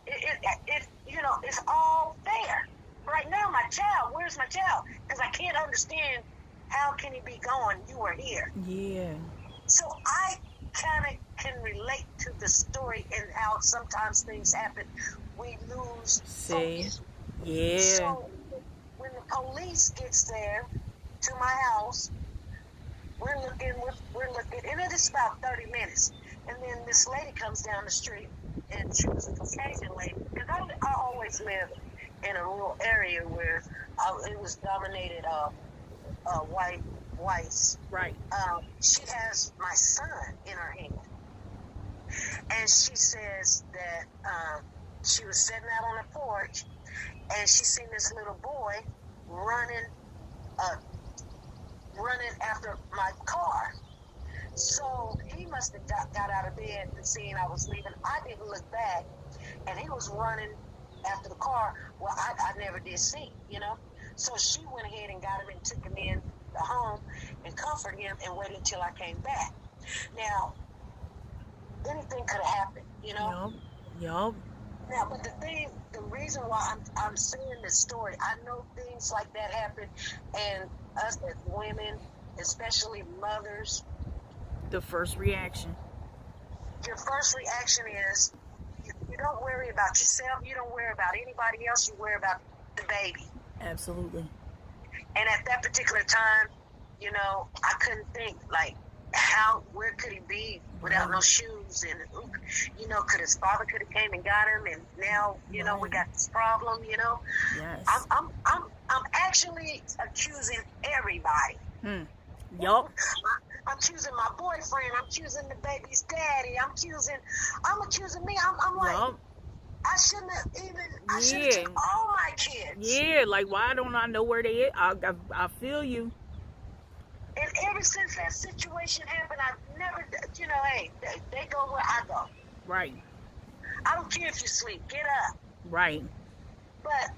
It you know, it's all there. Right now, my child, where's my child? Because I can't understand how can he be gone? You were here. Yeah. So I kind of can relate to the story and how sometimes things happen. We lose focus. Yeah. So when the police gets there to my house, we're looking, and it is about 30 minutes. And then this lady comes down the street, and she was a Caucasian lady. Because I always lived in a rural area where it was dominated whites. Right. She has my son in her hand. And she says that she was sitting out on the porch, and she seen this little boy running after my car. So he must have got out of bed and seen I was leaving. I didn't look back, and he was running after the car. Well, I never did see, you know. So she went ahead and got him and took him in the home and comforted him and waited until I came back. Now, anything could have happened, you know. Yup. Now, but the reason why I'm saying this story, I know things like that happen, and us as women, especially mothers, The first reaction. your first reaction is you don't worry about yourself, you don't worry about anybody else, you worry about the baby. Absolutely. And at that particular time, you know, I couldn't think, like, where could he be without no shoes? And, you know, his father could have came and got him, and now, you know, we got this problem, you know. Yes. I'm actually accusing everybody. Yup. I'm accusing my boyfriend. I'm accusing the baby's daddy. I'm accusing me. I'm like, Yup. I shouldn't have I should have took all my kids. Yeah, like, why don't I know where they are? I feel you. And ever since that situation happened, I've never, you know, hey, they go where I go. Right. I don't care if you sleep. Get up. Right. But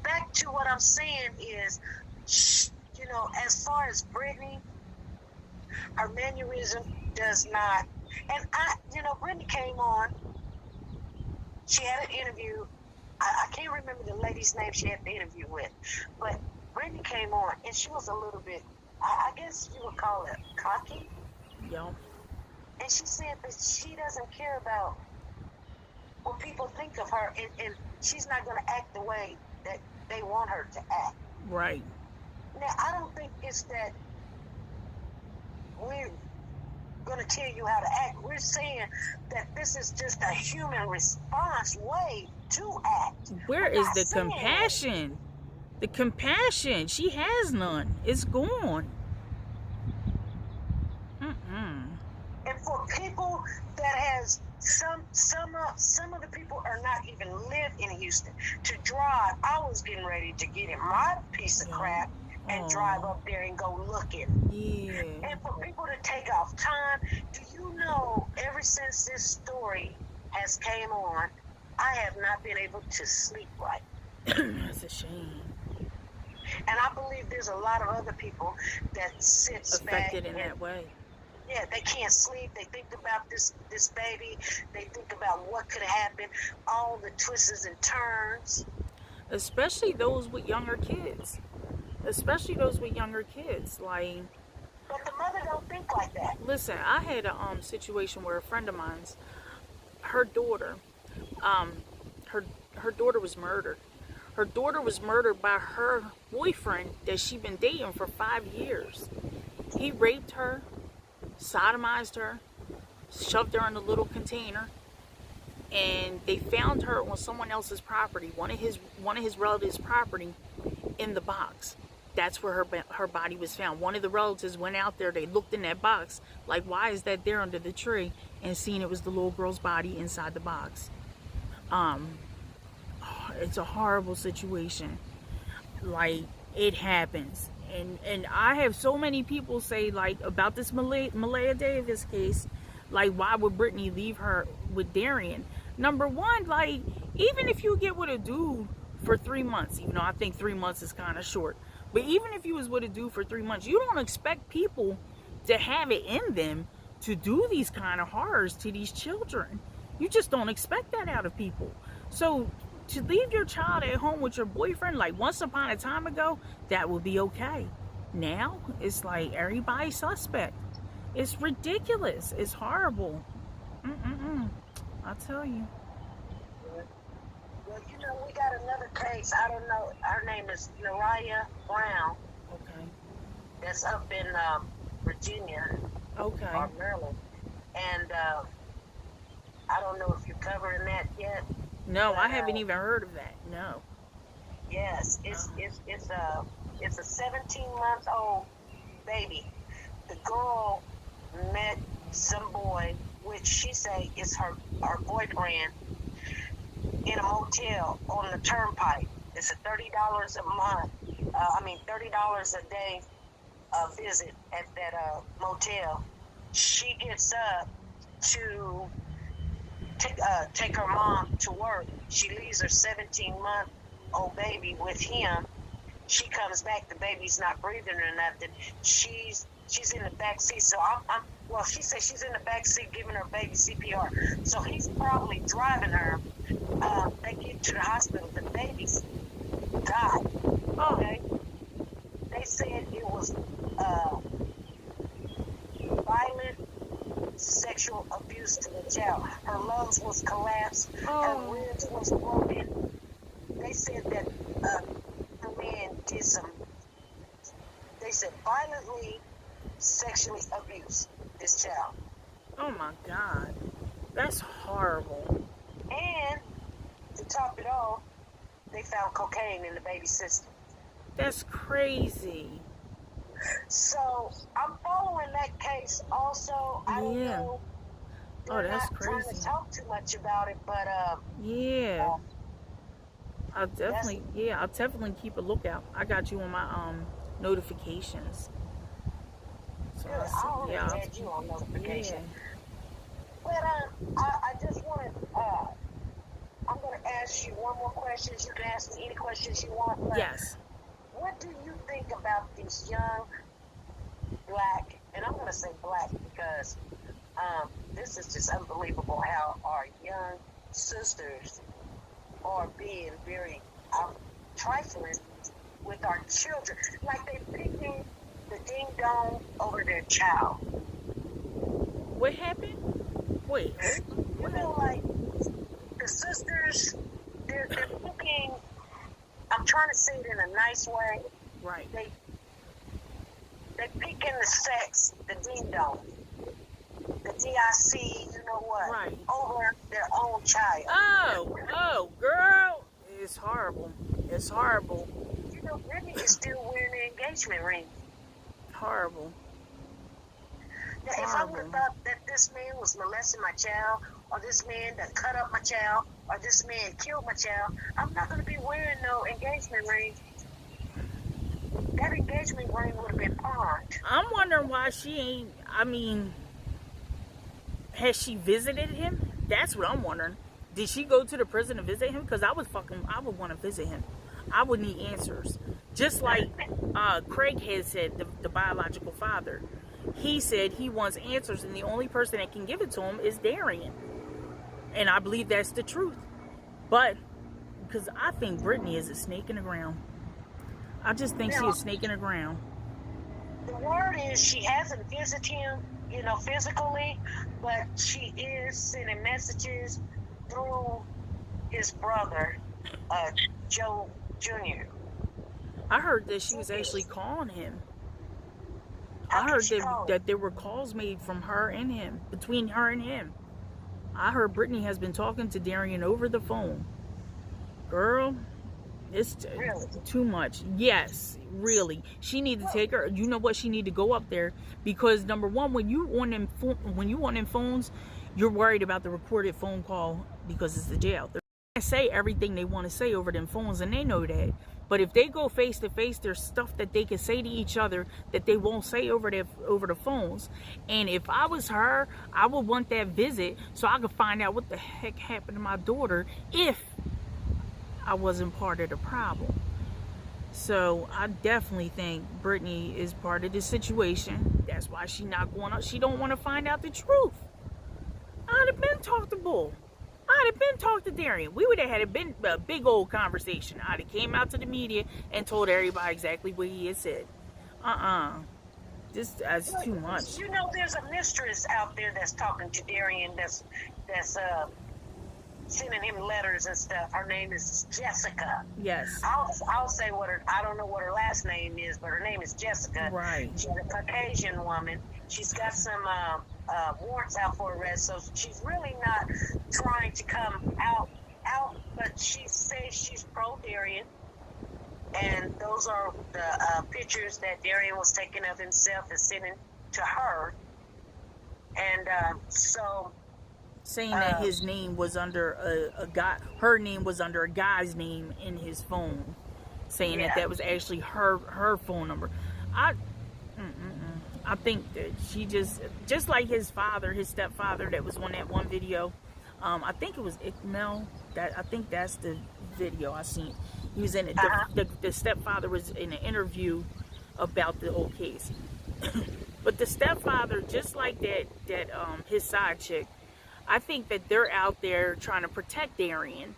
back to what I'm saying is, you know, as far as Brittany, Her mannerism does not. And Brittany came on. She had an interview. I can't remember the lady's name she had the interview with, but Brittany came on, and she was a little bit, I guess you would call it cocky. Yeah. And she said that she doesn't care about what people think of her, and she's not going to act the way that they want her to act. Right. Now, I don't think it's that we're going to tell you how to act. We're saying that this is just a human response way to act. Where is the compassion? The compassion. She has none. It's gone. And for people that has some of the people are not even live in Houston to drive. I was getting ready to get in my piece of crap and drive up there and go looking. Yeah. And for people to take off time, do you know, ever since this story has came on, I have not been able to sleep right. That's a shame. And I believe there's a lot of other people that sits affected back in that way. Yeah, they can't sleep. They think about this baby. They think about what could happen, all the twists and turns. Especially those with younger kids. Like, but the mother don't think like that. Listen, I had a situation where a friend of mine's, her daughter was murdered. Her daughter was murdered by her boyfriend that she'd been dating for 5 years. He raped her, sodomized her, shoved her in a little container, and they found her on someone else's property, one of his relatives' property, in the box. That's where her body was found. One of the relatives went out there, they looked in that box, like, why is that there under the tree, and seen it was the little girl's body inside the box. It's a horrible situation. Like, it happens. And I have so many people say, like, about this Maleah Davis case, like, why would Brittany leave her with Darian? Number one, like, even if you get with a dude for 3 months, even though I think 3 months is kind of short, but even if you was with a dude for 3 months, you don't expect people to have it in them to do these kind of horrors to these children. You just don't expect that out of people. So to leave your child at home with your boyfriend, like, once upon a time ago, that would be okay. Now, it's like everybody's suspect. It's ridiculous. It's horrible. I'll tell you. Well, we got another case. I don't know. Her name is Maleah Brown. Okay. That's up in Virginia. Okay. Or Maryland. And I don't know if you're covering that yet. No, I haven't even heard of that. No. Yes, it's a 17-month-old baby. The girl met some boy, which she say is her boyfriend, in a motel on the turnpike. It's a $30 a month. $30 a day visit at that motel. She gets up to take her mom to work. She leaves her 17-month-old baby with him. She comes back, the baby's not breathing or nothing. She's in the back seat. So she says she's in the back seat giving her baby CPR. So he's probably driving her. They get to the hospital. The baby's died. Okay. They said it was violent sexual abuse to the child. Her lungs was collapsed. Her ribs was broken. They said that the man did they said violently sexually abused this child. Oh my God. That's horrible. And to top it all, they found cocaine in the baby's system. That's crazy. So I'm following that case also. I don't know. Oh, that's not crazy. trying to talk too much about it, but yeah. I'll definitely keep a lookout. I got you on my notifications. So I'll add you on notification. But I just wanted I'm going to ask you one more question. You can ask me any questions you want. But yes. What do you think about these young black and I'm going to say black because this is just unbelievable how our young sisters are being very trifling with our children. Like they picking the ding dong over their child. What happened? Wait. You know, like the sisters, they're picking. I'm trying to say it in a nice way. Right. They picking the sex, the ding dong, the DIC, you know what? Right. Over their own child. Oh, girl, it's horrible. It's horrible. You know, Brittany is still wearing the engagement ring. Horrible. Now, if I would have thought that this man was molesting my child, or this man that cut up my child, or this man killed my child, I'm not going to be wearing no engagement ring. That engagement ring would have been pawned. I'm wondering why she ain't, has she visited him? That's what I'm wondering. Did she go to the prison to visit him? Because I would want to visit him. I would need answers. Just like Craig had said, the biological father. He said he wants answers, and the only person that can give it to him is Darian. And I believe that's the truth. But, because I think Brittany is a snake in the ground. I just think she's a snake in the ground. The word is she hasn't visited him, you know, physically, but she is sending messages through his brother, Joe Jr. I heard that she was actually calling him. I heard that there were calls made from her and him, between her and him. I heard Brittany has been talking to Darian over the phone. Girl, it's too much. Yes, really. She need to take her. You know what? She need to go up there because number one, when you on them phones, you're worried about the recorded phone call because it's the jail. They're gonna say everything they want to say over them phones, and they know that. But if they go face to face, there's stuff that they can say to each other that they won't say over the phones. And if I was her, I would want that visit so I could find out what the heck happened to my daughter if I wasn't part of the problem. So I definitely think Brittany is part of this situation. That's why she not going up. She don't want to find out the truth. I'd have been talked to Bull. I'd have been talked to Darian. We would have had a big old conversation. I'd have came out to the media and told everybody exactly what he had said. That's too much. You know, there's a mistress out there that's talking to Darian. That's sending him letters and stuff. Her name is Jessica. Yes. I'll say I don't know what her last name is, but her name is Jessica. Right. She's a Caucasian woman. She's got some warrants out for arrest, so she's really not trying to come out, but she says she's pro-Darian. And those are the pictures that Darian was taking of himself and sending to her. And so... saying that his name was under a guy, her name was under a guy's name in his phone. Saying that was actually her phone number. I think that she just like his father, his stepfather that was on that one video. I think it was Ikmel. I think that's the video I seen. He was in it. The stepfather was in an interview about the whole case. But the stepfather, just like that his side chick, I think that they're out there trying to protect Darian.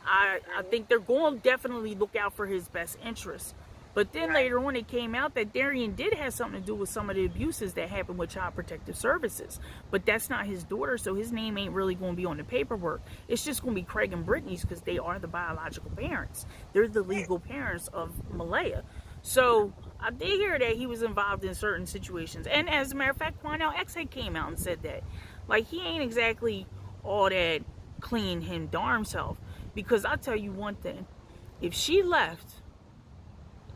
I think they're going to definitely look out for his best interests. But then later on, it came out that Darian did have something to do with some of the abuses that happened with Child Protective Services. But that's not his daughter, so his name ain't really going to be on the paperwork. It's just going to be Craig and Brittany's because they are the biological parents. They're the legal parents of Maleah. So I did hear that he was involved in certain situations. And as a matter of fact, Parnell X came out and said that. Like, he ain't exactly all that clean him darn self. Because I'll tell you one thing. If she left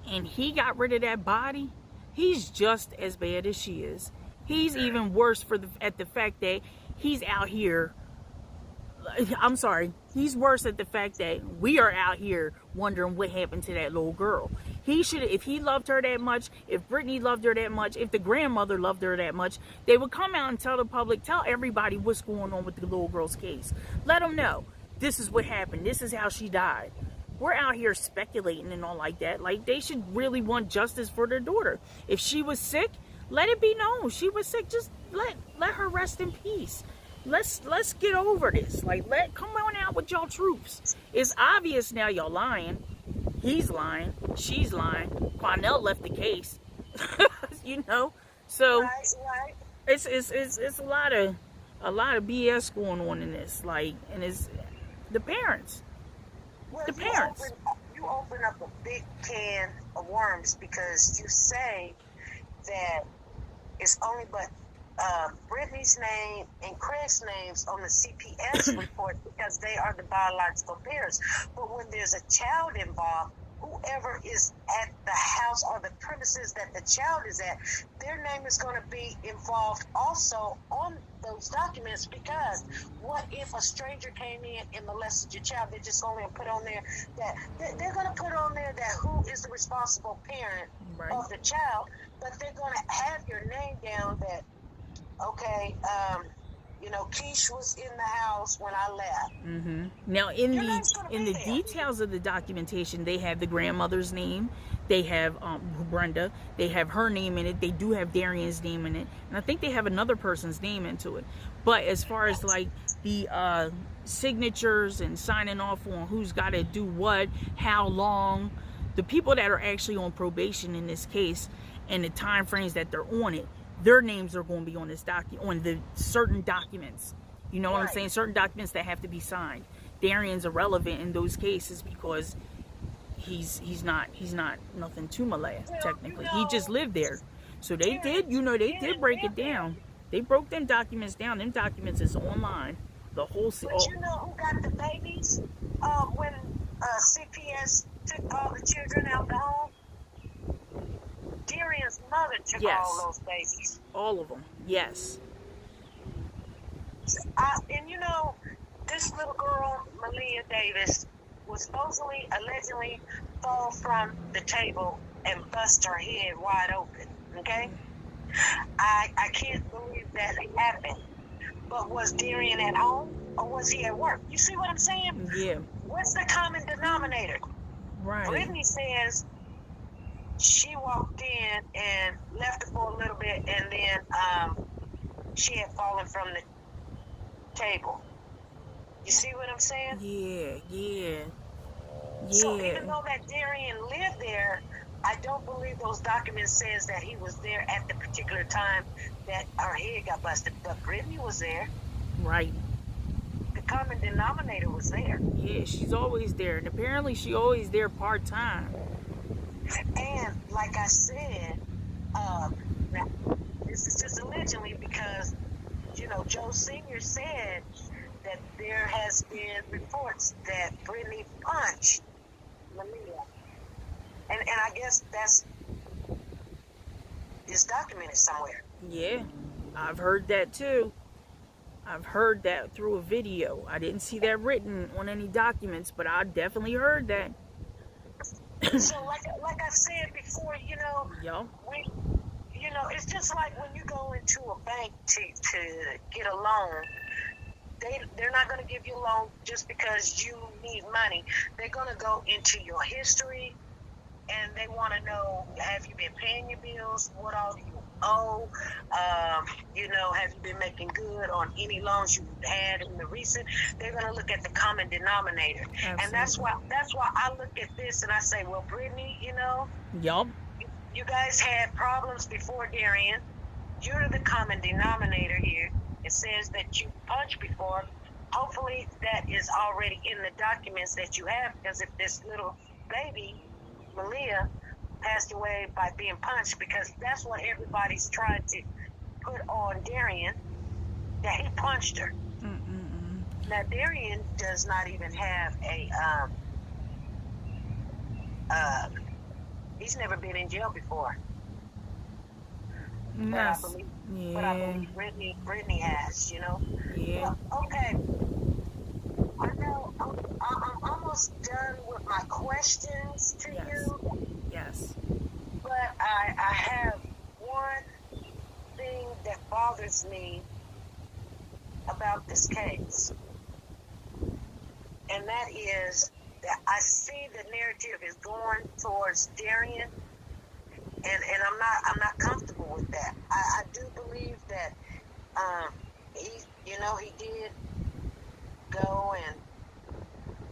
and he got rid of that body, he's just as bad as she is. He's even worse at the fact that he's out here. I'm sorry. He's worse at the fact that we are out here wondering what happened to that little girl. He should, if he loved her that much, if Brittany loved her that much, if the grandmother loved her that much, they would come out and tell the public, tell everybody what's going on with the little girl's case. Let them know. This is what happened. This is how she died. We're out here speculating and all like that. Like, they should really want justice for their daughter. If she was sick, Let it be known she was sick. Just let her rest in peace. Let's get over this. Like, come on out with y'all truths. It's obvious now y'all lying. He's lying. She's lying. Parnell left the case. You know, so Right. it's a lot of BS going on in this. Like, and it's the parents. Well, The parents. You open up a big can of worms because you say that it's only but Brittany's name and Craig's names on the CPS report because they are the biological parents. But when there's a child involved, whoever is at the house or the premises that the child is at, their name is going to be involved also on those documents, because what if a stranger came in and molested your child? They're just going to put on there that they're going to put on there that who is the responsible parent of the child, but they're going to have your name down that, okay, Keish was in the house when I left. Now, in the details of the documentation, they have the grandmother's name. They have Brenda. They have her name in it. They do have Darian's name in it, and I think they have another person's name into it. But as far as like the signatures and signing off on who's got to do what, how long, the people that are actually on probation in this case, and the time frames that they're on it, their names are going to be on this on the certain documents. You know what I'm saying? Certain documents that have to be signed. Darian's irrelevant in those cases because he's not nothing to Maleah, technically. He just lived there. So they did break it down. They broke them documents down. Them documents is online. The whole But you know who got the babies when CPS took all the children out the home? Darian's mother took all those babies. All of them, yes. And this little girl, Maleah Davis, was supposedly, allegedly, fall from the table and bust her head wide open. Okay? I can't believe that happened. But was Darian at home or was he at work? You see what I'm saying? Yeah. What's the common denominator? Right. Brittany says she walked in and left her for a little bit, and then she had fallen from the table. You see what I'm saying? Yeah. So even though that Darian lived there, I don't believe those documents says that he was there at the particular time that her head got busted. But Brittany was there. Right. The common denominator was there. Yeah, she's always there. And apparently she always there part-time. And like I said, now, this is just allegedly because, Joe Sr. said that there has been reports that Brittany punched Malia. And I guess it's documented somewhere. Yeah, I've heard that too. I've heard that through a video. I didn't see that written on any documents, but I definitely heard that. So like I said before, it's just like when you go into a bank to get a loan, they're not going to give you a loan just because you need money. They're going to go into your history, and they want to know, have you been paying your bills? What all do you owe? Have you been making good on any loans you had in the recent? They're going to look at the common denominator. Absolutely. And that's why I look at this and I say, well, Brittany, Yup. You guys had problems before Darian. You're the common denominator here. It says that you punched before. Hopefully that is already in the documents that you have, because if this little baby, Malia, passed away by being punched, because that's what everybody's trying to put on Darian, that he punched her. Now Darian does not even have he's never been in jail before. Yes. But I believe Brittany has, Yeah. Well, okay. I know I'm almost done with my questions to you. Yes. But I have one thing that bothers me about this case. And that is that I see the narrative is going towards Darian, and I'm not comfortable with that. he, he did go, and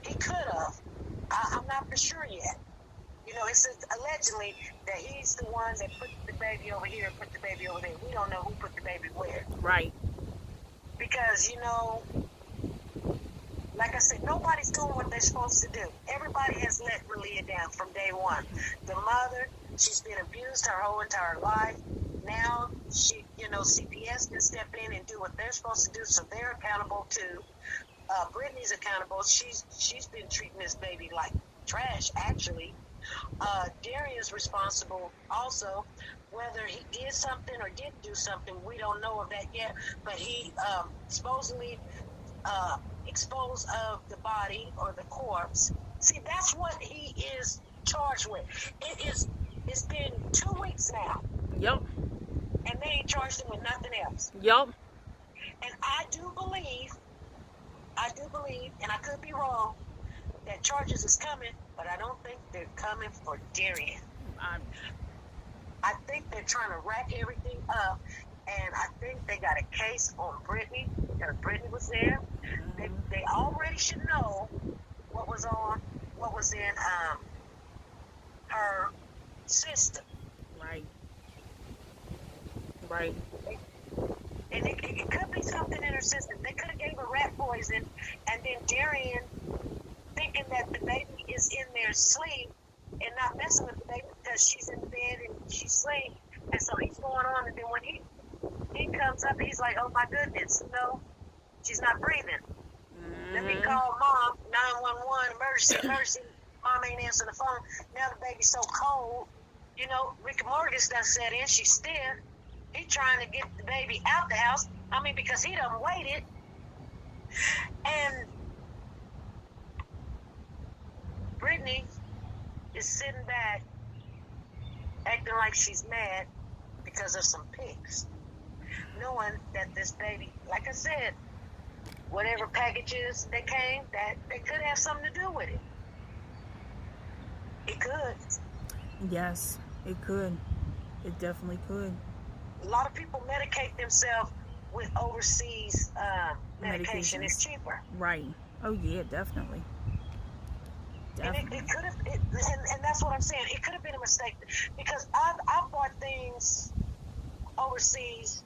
he could have. I'm not for sure yet. It says allegedly that he's the one that put the baby over here and put the baby over there. We don't know who put the baby where. Right. Because, like I said, nobody's doing what they're supposed to do. Everybody has let Malia down from day one. The mother, she's been abused her whole entire life. Now, she, CPS can step in and do what they're supposed to do, so they're accountable too. Brittany's accountable. She's been treating this baby like trash, actually. Darian's responsible also. Whether he did something or didn't do something, we don't know of that yet. But he supposedly exposed of the body or the corpse. See, that's what he is charged with. It's been 2 weeks now. Yep. And they ain't charged him with nothing else. Yep. And I do believe, and I could be wrong, that charges is coming, but I don't think they're coming for Darian. I think they're trying to rack everything up, and I think they got a case on Brittany, because Brittany was there. They already should know what was in her system. Right. Right. And it could be something in her system. They could have gave her rat poison, and then Darian, thinking that the baby is in there asleep and not messing with the baby because she's in bed and she's asleep, and so he's going on, and then when he comes up, he's like, oh my goodness, she's not breathing. Let me call mom, 911, emergency. Mom ain't answering the phone. Now the baby's so cold. Rick Mortis done set in. She's stiff. He trying to get the baby out the house. Because he done waited. And Brittany is sitting back, acting like she's mad because of some pics. Knowing that this baby, like I said, whatever packages that came, that they could have something to do with it. It could. Yes, it could. It definitely could. A lot of people medicate themselves with overseas medication. It's cheaper. Right. Oh yeah, definitely. And it could have, and that's what I'm saying. It could have been a mistake because I've bought things overseas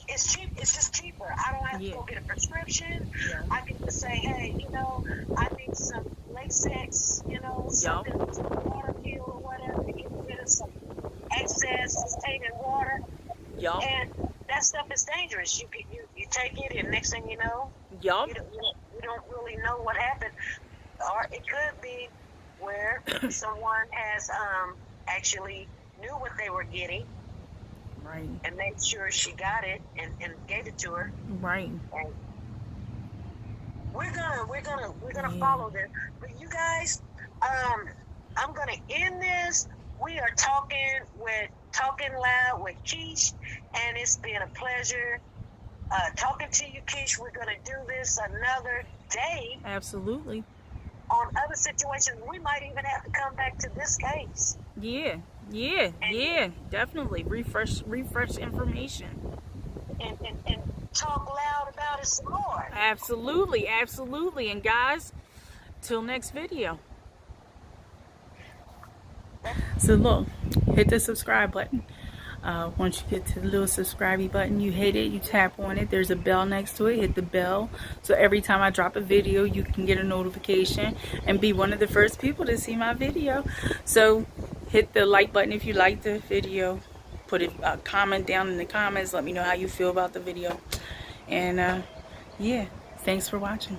it's cheap. It's just cheaper. I don't have to go get a prescription. Yeah. I can just say, hey, I need some Latex, something, water pill or whatever to get rid of some excess tainted water. Yeah. And that stuff is dangerous. You take it, and next thing you know, you don't really know what happened. Or it could be where someone has actually knew what they were getting. Right. And made sure she got it and gave it to her. Right. And we're gonna follow this. But you guys, I'm gonna end this. We are talking loud with Keish, and it's been a pleasure talking to you, Keish. We're gonna do this another day. Absolutely. On other situations, we might even have to come back to this case. Yeah, definitely. Refresh information. And talk loud about it some more. Absolutely. And guys, till next video. So look, hit the subscribe button. Once you get to the little subscribe button, you hit it, you tap on it, there's a bell next to it, hit the bell, so every time I drop a video you can get a notification and be one of the first people to see my video. So hit the like button if you like the video, put a comment down in the comments, let me know how you feel about the video, and yeah, thanks for watching.